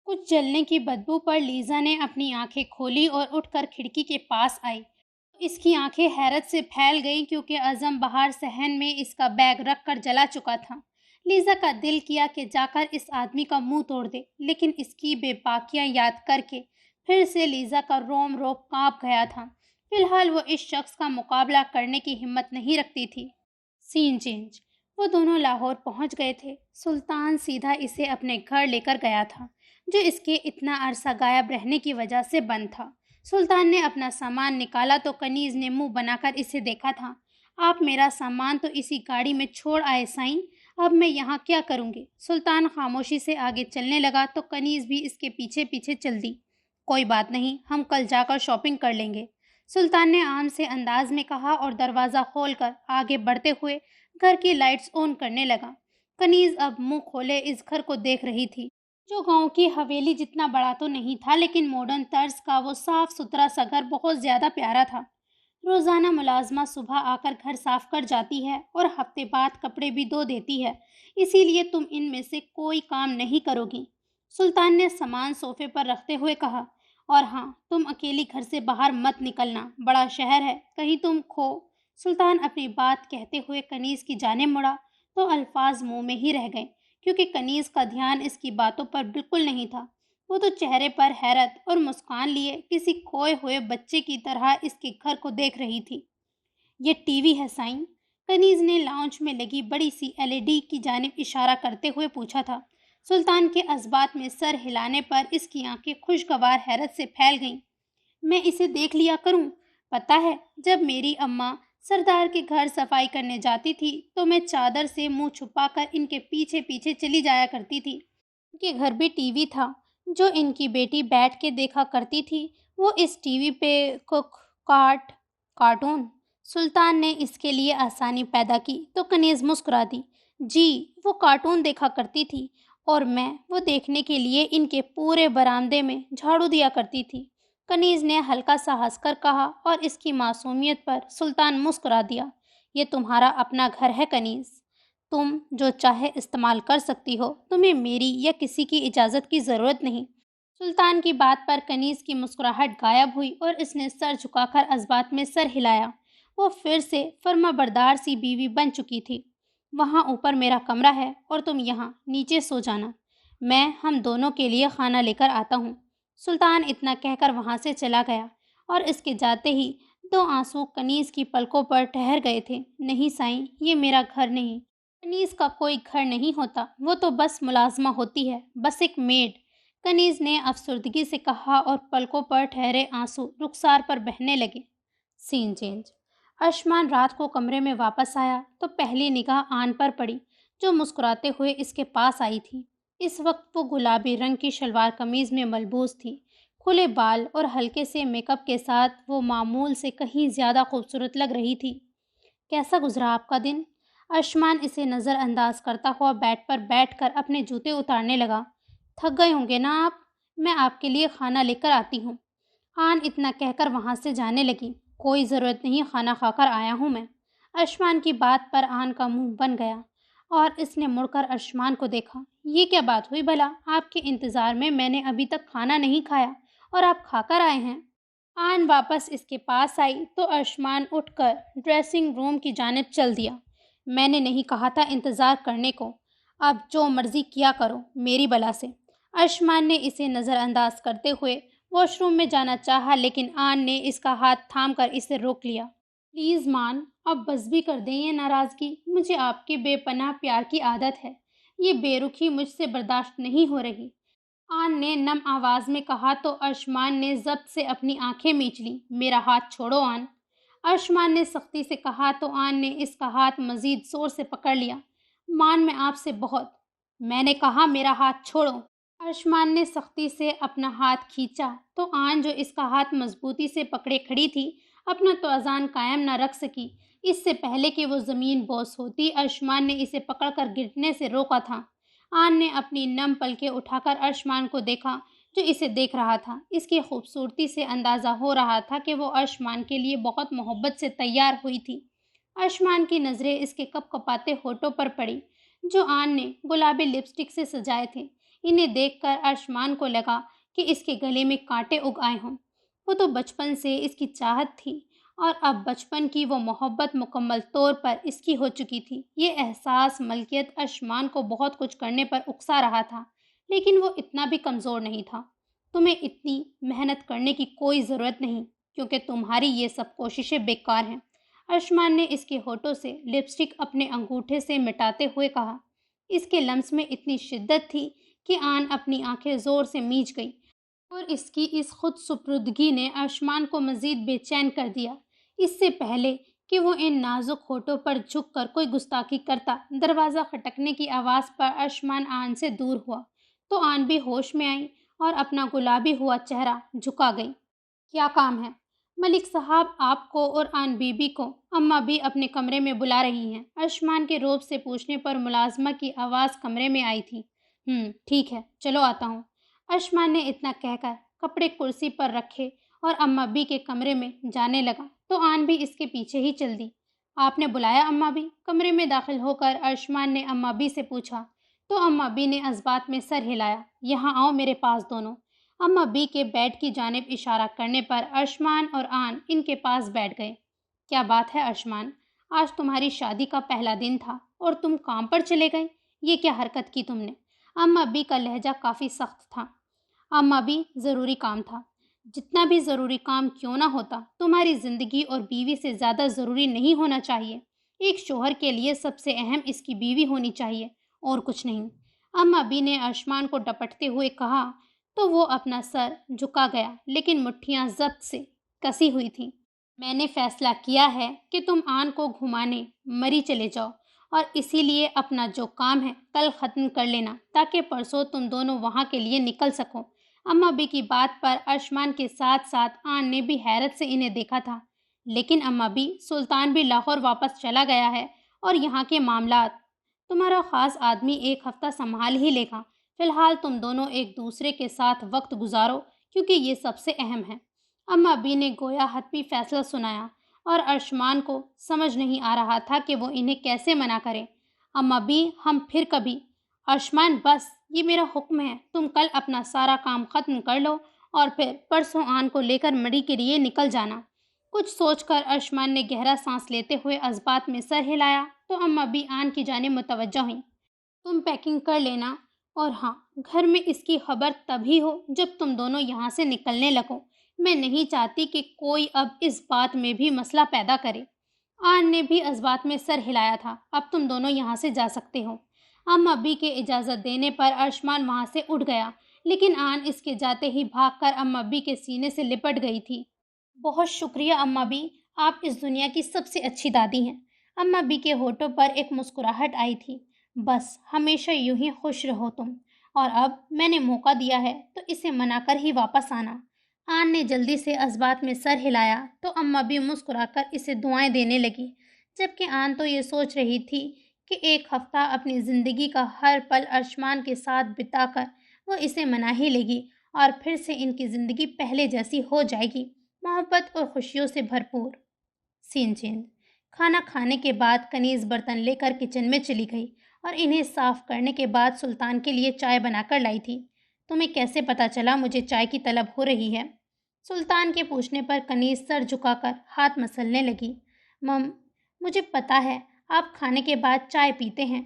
کچھ جلنے کی بدبو پر لیزا نے اپنی آنکھیں کھولی اور اٹھ کر کھڑکی کے پاس آئی۔ اس کی آنکھیں حیرت سے پھیل گئیں کیونکہ اعظم باہر صحن میں اس کا بیگ رکھ کر جلا چکا تھا۔ لیزا کا دل کیا کہ جا کر اس آدمی کا منہ توڑ دے، لیکن اس کی بے باکیاں یاد کر کے پھر سے لیزا کا روم روپ کانپ گیا تھا۔ فی الحال وہ اس شخص کا مقابلہ کرنے کی ہمت نہیں رکھتی تھی۔ سین چینج۔ وہ دونوں لاہور پہنچ گئے تھے۔ سلطان سیدھا اسے اپنے گھر لے کر گیا تھا جو اس کے اتنا عرصہ غائب رہنے کی وجہ سے بند تھا۔ سلطان نے اپنا سامان نکالا تو کنیز نے منہ بنا کر اسے دیکھا تھا۔ آپ میرا سامان تو اسی گاڑی میں چھوڑ آئے سائیں، اب میں یہاں کیا کروں گی؟ سلطان خاموشی سے آگے چلنے لگا تو کنیز بھی اس کے پیچھے پیچھے چل دی۔ کوئی بات نہیں، ہم کل جا کر شاپنگ کر لیں گے، سلطان نے عام سے انداز میں کہا اور دروازہ کھول کر آگے بڑھتے ہوئے گھر کی لائٹس آن کرنے لگا۔ کنیز اب منہ کھولے اس گھر کو دیکھ رہی تھی۔ جو گاؤں کی حویلی جتنا بڑا تو نہیں تھا، لیکن ماڈرن طرز کا وہ صاف ستھرا سا گھر بہت زیادہ پیارا تھا۔ روزانہ ملازمہ صبح آ کر گھر صاف کر جاتی ہے اور ہفتے بعد کپڑے بھی دھو دیتی ہے، اسی لیے تم ان میں سے کوئی کام نہیں کرو گی، سلطان نے سامان صوفے پر رکھتے ہوئے کہا۔ اور ہاں، تم اکیلی گھر سے باہر مت نکلنا، بڑا شہر ہے، کہیں تم کھو۔ سلطان اپنی بات کہتے ہوئے کنیز کی جانب مڑا تو الفاظ منہ میں ہی رہ گئے، کیونکہ کنیز کا دھیان اس کی باتوں پر بالکل نہیں تھا۔ وہ تو چہرے پر حیرت اور مسکان لیے کسی کھوئے ہوئے بچے کی طرح اس کے گھر کو دیکھ رہی تھی۔ یہ ٹی وی ہے سائیں؟ کنیز نے لاؤنج میں لگی بڑی سی LED کی جانب اشارہ کرتے ہوئے پوچھا تھا۔ سلطان کے اسبات میں سر ہلانے پر اس کی آنکھیں خوشگوار حیرت سے پھیل گئیں۔ میں اسے دیکھ لیا کروں، پتہ ہے جب میری اماں سردار کے گھر صفائی کرنے جاتی تھی تو میں چادر سے منہ چھپا کر ان کے پیچھے پیچھے چلی جایا کرتی تھی۔ ان کے گھر بھی ٹی وی تھا جو ان کی بیٹی بیٹھ کے دیکھا کرتی تھی۔ وہ اس ٹی وی پہ کارٹون؟ سلطان نے اس کے لیے آسانی پیدا کی تو کنیز مسکرا دی۔ جی، وہ کارٹون دیکھا کرتی تھی اور میں وہ دیکھنے کے لیے ان کے پورے برآمدے میں جھاڑو دیا کرتی تھی، کنیز نے ہلکا سا ہنس کر کہا، اور اس کی معصومیت پر سلطان مسکرا دیا۔ یہ تمہارا اپنا گھر ہے کنیز، تم جو چاہے استعمال کر سکتی ہو، تمہیں میری یا کسی کی اجازت کی ضرورت نہیں۔ سلطان کی بات پر کنیز کی مسکراہٹ غائب ہوئی اور اس نے سر جھکا کر اسبات میں سر ہلایا۔ وہ پھر سے فرما بردار سی بیوی بن چکی تھی۔ وہاں اوپر میرا کمرہ ہے اور تم یہاں نیچے سو جانا، میں ہم دونوں کے لیے کھانا لے کر آتا ہوں۔ سلطان اتنا کہہ کر وہاں سے چلا گیا اور اس کے جاتے ہی 2 آنسو کنیز کی پلکوں پر ٹھہر گئے تھے۔ نہیں سائیں، یہ میرا گھر نہیں، کنیز کا کوئی گھر نہیں ہوتا، وہ تو بس ملازمہ ہوتی ہے، بس ایک میڈ، کنیز نے افسردگی سے کہا، اور پلکوں پر ٹھہرے آنسو رخسار پر بہنے لگے۔ سین چینج۔ اشمان رات کو کمرے میں واپس آیا تو پہلی نگاہ آن پر پڑی، جو مسکراتے ہوئے اس کے پاس آئی تھی۔ اس وقت وہ گلابی رنگ کی شلوار قمیض میں ملبوس تھی۔ کھلے بال اور ہلکے سے میک اپ کے ساتھ وہ معمول سے کہیں زیادہ خوبصورت لگ رہی تھی۔ کیسا گزرا آپ کا دن؟ اشمان اسے نظر انداز کرتا ہوا بیڈ پر بیٹھ کر اپنے جوتے اتارنے لگا۔ تھک گئے ہوں گے نا آپ، میں آپ کے لیے کھانا لے کر آتی ہوں۔ آن اتنا کہہ کر وہاں سے جانے لگی۔ کوئی ضرورت نہیں، کھانا کھا کر آیا ہوں میں۔ اشمان کی بات پر آن کا منہ بن گیا اور اس نے مڑ کر اشمان کو دیکھا۔ یہ کیا بات ہوئی بھلا؟ آپ کے انتظار میں نے ابھی تک کھانا نہیں کھایا اور آپ کھا کر آئے ہیں؟ آن واپس اس کے پاس آئی تو اشمان اٹھ کر ڈریسنگ روم کی جانب چل دیا۔ میں نے نہیں کہا تھا انتظار کرنے کو، اب جو مرضی کیا کرو میری بلا سے۔ اشمان نے اسے نظر انداز کرتے ہوئے واش روم میں جانا چاہا، لیکن آن نے اس کا ہاتھ تھام کر اسے روک لیا۔ پلیز مان، اب بس بھی کر دیں یہ ناراضگی، مجھے آپ کے بے پناہ پیار کی عادت ہے، یہ بے رخی مجھ سے برداشت نہیں ہو رہی، آن نے نم آواز میں کہا تو اشمان نے ضبط سے اپنی آنکھیں میچ لیں۔ میرا ہاتھ چھوڑو آن، اشمان نے سختی سے کہا تو آن نے اس کا ہاتھ مزید زور سے پکڑ لیا۔ مان، میں آپ سے بہت، میں نے کہا میرا ہاتھ چھوڑو۔ اشمان نے سختی سے اپنا ہاتھ کھینچا تو آن، جو اس کا ہاتھ مضبوطی سے پکڑے کھڑی تھی، اپنا توازن قائم نہ رکھ سکی۔ اس سے پہلے کہ وہ زمین بوس ہوتی، اشمان نے اسے پکڑ کر گرنے سے روکا تھا۔ آن نے اپنی نم پلکیں اٹھا کر اشمان کو دیکھا جو اسے دیکھ رہا تھا۔ اس کی خوبصورتی سے اندازہ ہو رہا تھا کہ وہ اشمان کے لیے بہت محبت سے تیار ہوئی تھی۔ اشمان کی نظریں اس کے کپ کپاتے ہونٹوں پر پڑی جو آن نے گلابی لپسٹک سے سجائے تھے۔ انہیں دیکھ کر اشمان کو لگا کہ اس کے گلے میں کانٹے اگ آئے ہوں۔ وہ تو بچپن سے اس کی چاہت تھی اور اب بچپن کی وہ محبت مکمل طور پر اس کی ہو چکی تھی۔ یہ احساس ملکیت اشمان کو بہت کچھ کرنے پر اکسا رہا تھا، لیکن وہ اتنا بھی کمزور نہیں تھا۔ تمہیں اتنی محنت کرنے کی کوئی ضرورت نہیں، کیونکہ تمہاری یہ سب کوششیں بیکار ہیں، اشمان نے اس کے ہونٹوں سے لپسٹک اپنے انگوٹھے سے مٹاتے ہوئے کہا۔ اس کے لمس میں اتنی شدت تھی کہ آن اپنی آنکھیں زور سے میچ گئی، اور اس کی اس خود سپردگی نے اشمان کو مزید بے چین کر دیا۔ اس سے پہلے کہ وہ ان نازک ہونٹوں پر جھک کر کوئی گستاخی کرتا، دروازہ کھٹکنے کی آواز پر اشمان آن سے دور ہوا تو آن بھی ہوش میں آئی اور اپنا گلابی ہوا چہرہ جھکا گئی۔ کیا کام ہے؟ ملک صاحب آپ کو اور آن بی بی کو اماں بھی اپنے کمرے میں بلا رہی ہیں، اشمان کے روب سے پوچھنے پر ملازمہ کی آواز کمرے میں آئی تھی۔ ٹھیک ہے، چلو آتا ہوں۔ ارشمان نے اتنا کہہ کر کپڑے کرسی پر رکھے اور اماں بی کے کمرے میں جانے لگا تو آن بھی اس کے پیچھے ہی چل دی۔ آپ نے بلایا اماں بی؟ کمرے میں داخل ہو کر ارشمان نے اماں بی سے پوچھا تو اماں بی نے اثبات میں سر ہلایا۔ یہاں آؤ میرے پاس دونوں۔ اماں بی کے بیڈ کی جانب اشارہ کرنے پر ارشمان اور آن ان کے پاس بیٹھ گئے۔ کیا بات ہے ارشمان، آج تمہاری شادی کا پہلا دن تھا اور تم کام پر چلے گئے؟ یہ کیا حرکت کی تم نے؟ اماں بی کا لہجہ کافی سخت تھا۔ اماں بی، ضروری کام تھا۔ جتنا بھی ضروری کام کیوں نہ ہوتا، تمہاری زندگی اور بیوی سے زیادہ ضروری نہیں ہونا چاہیے۔ ایک شوہر کے لیے سب سے اہم اس کی بیوی ہونی چاہیے اور کچھ نہیں۔ اماں بی نے ارشمان کو ڈپٹتے ہوئے کہا تو وہ اپنا سر جھکا گیا لیکن مٹھیاں ضبط سے کسی ہوئی تھیں۔ میں نے فیصلہ کیا ہے کہ تم آن کو گھمانے مری چلے جاؤ اور اسی لیے اپنا جو کام ہے کل ختم کر لینا تاکہ پرسوں تم دونوں وہاں کے لیے نکل سکو۔ اماں بی کی بات پر ارشمان کے ساتھ ساتھ آن نے بھی حیرت سے انہیں دیکھا تھا۔ لیکن اماں بی، سلطان بھی لاہور واپس چلا گیا ہے اور یہاں کے معاملات تمہارا خاص آدمی ایک ہفتہ سنبھال ہی لے گا۔ فی الحال تم دونوں ایک دوسرے کے ساتھ وقت گزارو کیونکہ یہ سب سے اہم ہے۔ اماں بی نے گویا حتمی فیصلہ سنایا اور ارشمان کو سمجھ نہیں آ رہا تھا کہ وہ انہیں کیسے منع کرے۔ اماں بی، ہم پھر کبھی۔ ارشمان، بس، یہ میرا حکم ہے، تم کل اپنا سارا کام ختم کر لو اور پھر پرسوں آن کو لے کر مڑی کے لیے نکل جانا۔ کچھ سوچ کر ارشمان نے گہرا سانس لیتے ہوئے اثبات میں سر ہلایا تو اماں بی آن کی جانب متوجہ ہوئیں۔ تم پیکنگ کر لینا، اور ہاں، گھر میں اس کی خبر تبھی ہو جب تم دونوں یہاں سے نکلنے لگو۔ میں نہیں چاہتی کہ کوئی اب اس بات میں بھی مسئلہ پیدا کرے۔ آن نے بھی اثبات میں سر ہلایا تھا۔ اب تم دونوں یہاں سے جا سکتے ہو۔ اماں بی کے اجازت دینے پر ارشمان وہاں سے اٹھ گیا لیکن آن اس کے جاتے ہی بھاگ کر اماں بی کے سینے سے لپٹ گئی تھی۔ بہت شکریہ اماں بی، آپ اس دنیا کی سب سے اچھی دادی ہیں۔ اماں بی کے ہونٹوں پر ایک مسکراہٹ آئی تھی۔ بس ہمیشہ یوں ہی خوش رہو تم، اور اب میں نے موقع دیا ہے تو اسے منا کر ہی واپس آنا۔ آن نے جلدی سے اثبات میں سر ہلایا تو اماں بی مسکرا کر اسے دعائیں دینے لگی، جبکہ آن تو یہ سوچ رہی تھی کہ ایک ہفتہ اپنی زندگی کا ہر پل ارشمان کے ساتھ بتا کر وہ اسے منا ہی لے گی اور پھر سے ان کی زندگی پہلے جیسی ہو جائے گی، محبت اور خوشیوں سے بھرپور۔ سین چینج۔ کھانا کھانے کے بعد کنیز برتن لے کر کچن میں چلی گئی اور انہیں صاف کرنے کے بعد سلطان کے لیے چائے بنا کر لائی تھی۔ تمہیں کیسے پتہ چلا مجھے چائے کی طلب ہو رہی ہے؟ سلطان کے پوچھنے پر کنیز سر جھکا کر ہاتھ مسلنے لگی۔ مجھے پتہ ہے، آپ کھانے کے بعد چائے پیتے ہیں۔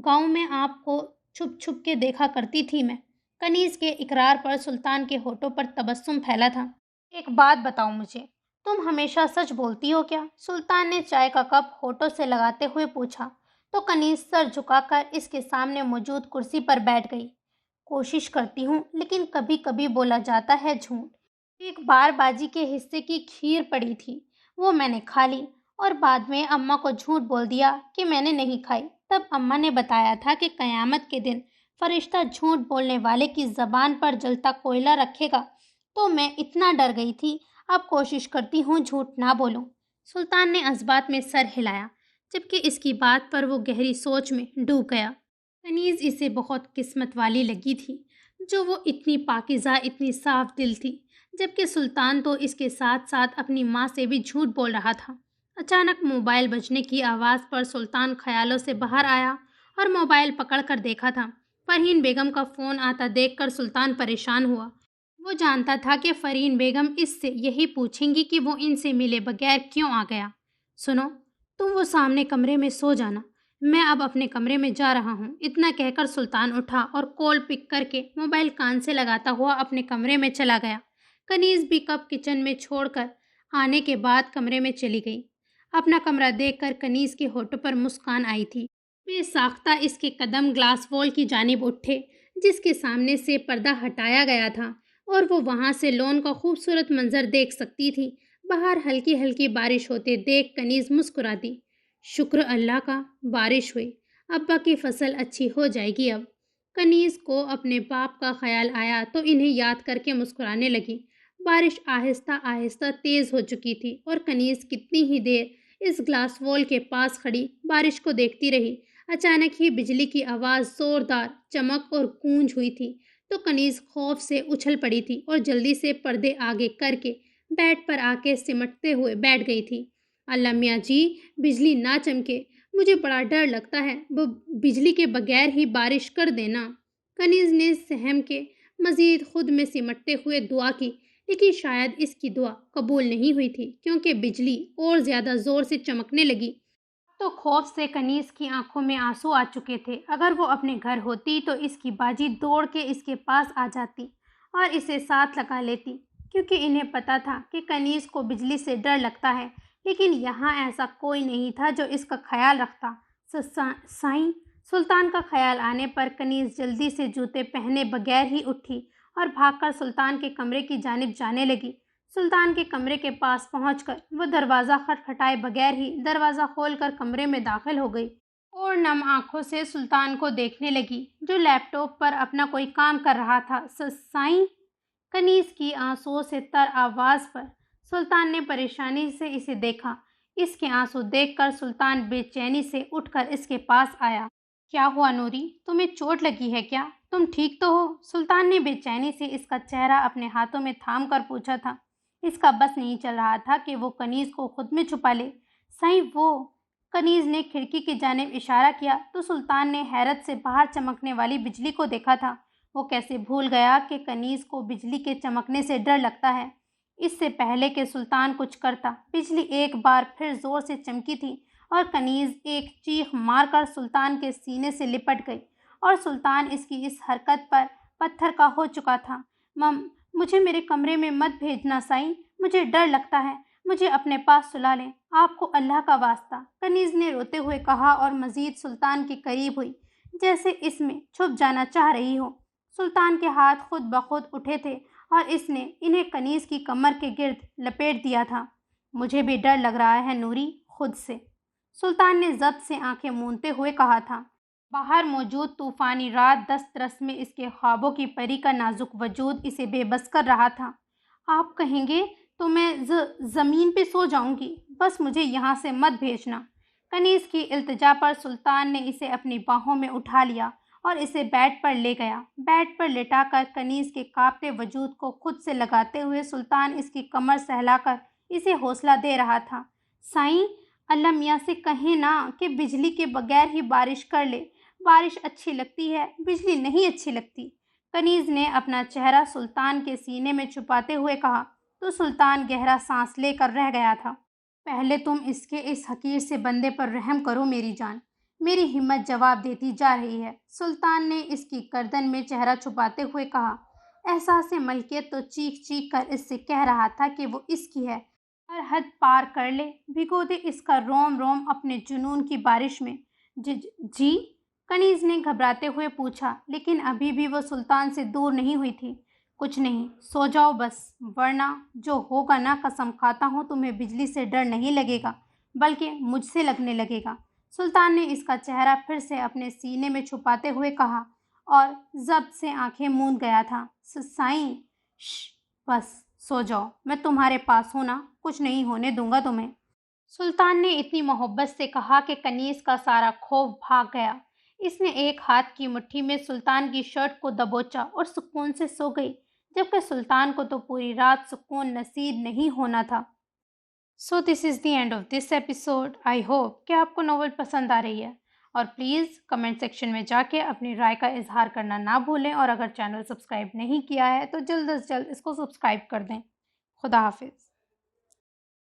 گاؤں میں آپ کو چھپ چھپ کے دیکھا کرتی تھی میں۔ کنیز کے اقرار پر سلطان کے ہونٹوں پر تبسم پھیلا تھا۔ ایک بات بتاؤ مجھے، تم ہمیشہ سچ بولتی ہو کیا؟ سلطان نے چائے کا کپ ہونٹوں سے لگاتے ہوئے پوچھا تو کنیز سر جھکا کر اس کے سامنے موجود کرسی پر بیٹھ گئی۔ کوشش کرتی ہوں لیکن کبھی کبھی بولا جاتا ہے جھوٹ۔ ایک بار باجی کے حصے کی کھیر پڑی تھی، وہ میں نے کھا لی اور بعد میں اماں کو جھوٹ بول دیا کہ میں نے نہیں کھائی۔ تب اماں نے بتایا تھا کہ قیامت کے دن فرشتہ جھوٹ بولنے والے کی زبان پر جلتا کوئلہ رکھے گا، تو میں اتنا ڈر گئی تھی۔ اب کوشش کرتی ہوں جھوٹ نہ بولوں۔ سلطان نے اثبات میں سر ہلایا، جبکہ اس کی بات پر وہ گہری سوچ میں ڈوب گیا۔ کنیز اسے بہت قسمت والی لگی تھی جو وہ اتنی پاکیزہ، اتنی صاف دل تھی، جبکہ سلطان تو اس کے ساتھ ساتھ اپنی ماں سے بھی جھوٹ بول رہا تھا۔ اچانک موبائل بجنے کی آواز پر سلطان خیالوں سے باہر آیا اور موبائل پکڑ کر دیکھا تھا۔ فرحین بیگم کا فون آتا دیکھ کر سلطان پریشان ہوا۔ وہ جانتا تھا کہ فرحین بیگم اس سے یہی پوچھیں گی کہ وہ ان سے ملے بغیر کیوں آ گیا۔ سنو، تم وہ سامنے کمرے میں سو جانا، میں اب اپنے کمرے میں جا رہا ہوں۔ اتنا کہہ کر سلطان اٹھا اور کال پک کر کے موبائل کان سے لگاتا ہوا اپنے کمرے میں چلا گیا۔ کنیز بھی کپ کچن میں چھوڑ کر آنے کے بعد کمرے میں چلی گئی۔ اپنا کمرہ دیکھ کر کنیز کے ہونٹوں پر مسکان آئی تھی۔ بے ساختہ اس کے قدم گلاس وال کی جانب اٹھے جس کے سامنے سے پردہ ہٹایا گیا تھا اور وہ وہاں سے لون کا خوبصورت منظر دیکھ سکتی تھی۔ باہر ہلکی ہلکی بارش ہوتے دیکھ کنیز مسکرا دی۔ شکر اللہ کا، بارش ہوئی، ابا کی فصل اچھی ہو جائے گی اب۔ کنیز کو اپنے باپ کا خیال آیا تو انہیں یاد کر کے مسکرانے لگی۔ بارش آہستہ آہستہ تیز ہو چکی تھی اور کنیز کتنی ہی دیر اس گلاس وال کے پاس کھڑی بارش کو دیکھتی رہی۔ اچانک ہی بجلی کی آواز زوردار چمک اور گونج ہوئی تھی تو کنیز خوف سے اچھل پڑی تھی اور جلدی سے پردے آگے کر کے بیڈ پر آ کے سمٹتے ہوئے بیٹھ گئی تھی۔ اللہ میاں جی، بجلی نہ چمکے، مجھے بڑا ڈر لگتا ہے، وہ بجلی کے بغیر ہی بارش کر دینا۔ کنیز نے سہم کے مزید خود میں سمٹتے ہوئے دعا کی، لیکن شاید اس کی دعا قبول نہیں ہوئی تھی کیونکہ بجلی اور زیادہ زور سے چمکنے لگی۔ تو خوف سے کنیز کی آنکھوں میں آنسو آ چکے تھے۔ اگر وہ اپنے گھر ہوتی تو اس کی باجی دوڑ کے اس کے پاس آ جاتی اور اسے ساتھ لگا لیتی، کیونکہ انہیں پتا تھا کہ کنیز کو بجلی سے ڈر لگتا ہے، لیکن یہاں ایسا کوئی نہیں تھا جو اس کا خیال رکھتا۔ سائیں، سلطان کا خیال آنے پر کنیز جلدی سے جوتے پہنے بغیر ہی اٹھی اور بھاگ کر سلطان کے کمرے کی جانب جانے لگی۔ سلطان کے کمرے کے پاس پہنچ کر وہ دروازہ کھٹکھٹائے بغیر ہی دروازہ کھول کر کمرے میں داخل ہو گئی اور نم آنکھوں سے سلطان کو دیکھنے لگی جو لیپ ٹاپ پر اپنا کوئی کام کر رہا تھا۔ سائیں، کنیز کی آنسوؤں سے تر آواز پر سلطان نے پریشانی سے اسے دیکھا۔ اس کے آنسو دیکھ کر سلطان بے چینی سے اٹھ کر اس کے پاس آیا۔ کیا ہوا نوری، تمہیں چوٹ لگی ہے کیا؟ تم ٹھیک تو ہو؟ سلطان نے بے چینی سے اس کا چہرہ اپنے ہاتھوں میں تھام کر پوچھا تھا۔ اس کا بس نہیں چل رہا تھا کہ وہ کنیز کو خود میں چھپا لے۔ سائیں، وہ کنیز نے کھڑکی کی جانب اشارہ کیا تو سلطان نے حیرت سے باہر چمکنے والی بجلی کو دیکھا تھا۔ وہ کیسے بھول گیا کہ کنیز کو بجلی کے چمکنے سے ڈر لگتا ہے۔ اس سے پہلے کہ سلطان کچھ کرتا، بجلی ایک بار پھر زور سے چمکی تھی اور کنیز ایک چیخ مار کر سلطان کے سینے سے لپٹ گئی اور سلطان اس کی اس حرکت پر پتھر کا ہو چکا تھا۔ مجھے میرے کمرے میں مت بھیجنا سائیں، مجھے ڈر لگتا ہے، مجھے اپنے پاس سلا لیں، آپ کو اللہ کا واسطہ، کنیز نے روتے ہوئے کہا اور مزید سلطان کے قریب ہوئی جیسے اس میں چھپ جانا چاہ رہی ہو۔ سلطان کے ہاتھ خود بخود اٹھے تھے اور اس نے انہیں کنیز کی کمر کے گرد لپیٹ دیا تھا۔ مجھے بھی ڈر لگ رہا ہے نوری، خود سے، سلطان نے ضبط سے آنکھیں موندتے ہوئے کہا تھا۔ باہر موجود طوفانی رات دست رس میں اس کے خوابوں کی پری کا نازک وجود اسے بے بس کر رہا تھا۔ آپ کہیں گے تو میں زمین پہ سو جاؤں گی، بس مجھے یہاں سے مت بھیجنا۔ کنیز کی التجا پر سلطان نے اسے اپنی باہوں میں اٹھا لیا اور اسے بیڈ پر لے گیا۔ بیڈ پر لٹا کر کنیز کے کانپتے وجود کو خود سے لگاتے ہوئے سلطان اس کی کمر سہلا کر اسے حوصلہ دے رہا تھا۔ سائیں، اللہ میاں سے کہیں نا کہ بجلی کے بغیر ہی بارش کر لے، بارش اچھی لگتی ہے، بجلی نہیں اچھی لگتی، کنیز نے اپنا چہرہ سلطان کے سینے میں چھپاتے ہوئے کہا تو سلطان گہرا سانس لے کر رہ گیا تھا۔ پہلے تم اس حقیر سے بندے پر رحم کرو میری جان، میری ہمت جواب دیتی جا رہی ہے، سلطان نے اس کی گردن میں چہرہ چھپاتے ہوئے کہا۔ احساس ملکیت تو چیخ چیخ کر اس سے کہہ رہا تھا کہ وہ اس کی ہے، ہر حد پار کر لے، بھگو دے اس کا روم روم اپنے جنون کی بارش میں۔ جی؟ کنیز نے گھبراتے ہوئے پوچھا، لیکن ابھی بھی وہ سلطان سے دور نہیں ہوئی تھی۔ کچھ نہیں، سو جاؤ بس، ورنہ جو ہوگا نا، قسم کھاتا ہوں تمہیں بجلی سے ڈر نہیں لگے گا بلکہ مجھ سے لگنے لگے گا، سلطان نے اس کا چہرہ پھر سے اپنے سینے میں چھپاتے ہوئے کہا اور ضبط سے آنکھیں موند گیا تھا۔ سائیں، بس سو جاؤ، میں تمہارے پاس ہوں نا، کچھ نہیں ہونے دوں گا تمہیں، سلطان نے اتنی محبت سے کہا کہ کنیز کا سارا خوف بھاگ گیا۔ اس نے ایک ہاتھ کی مٹھی میں سلطان کی شرٹ کو دبوچا اور سکون سے سو گئی، جبکہ سلطان کو تو پوری رات سکون نصیب نہیں ہونا تھا۔ So this is the end of this episode. I hope کہ آپ کو ناول پسند آ رہی ہے، اور پلیز کمنٹ سیکشن میں جا کے اپنی رائے کا اظہار کرنا نہ بھولیں، اور اگر چینل سبسکرائب نہیں کیا ہے تو جلد از جلد اس کو سبسکرائب کر دیں۔ خدا حافظ۔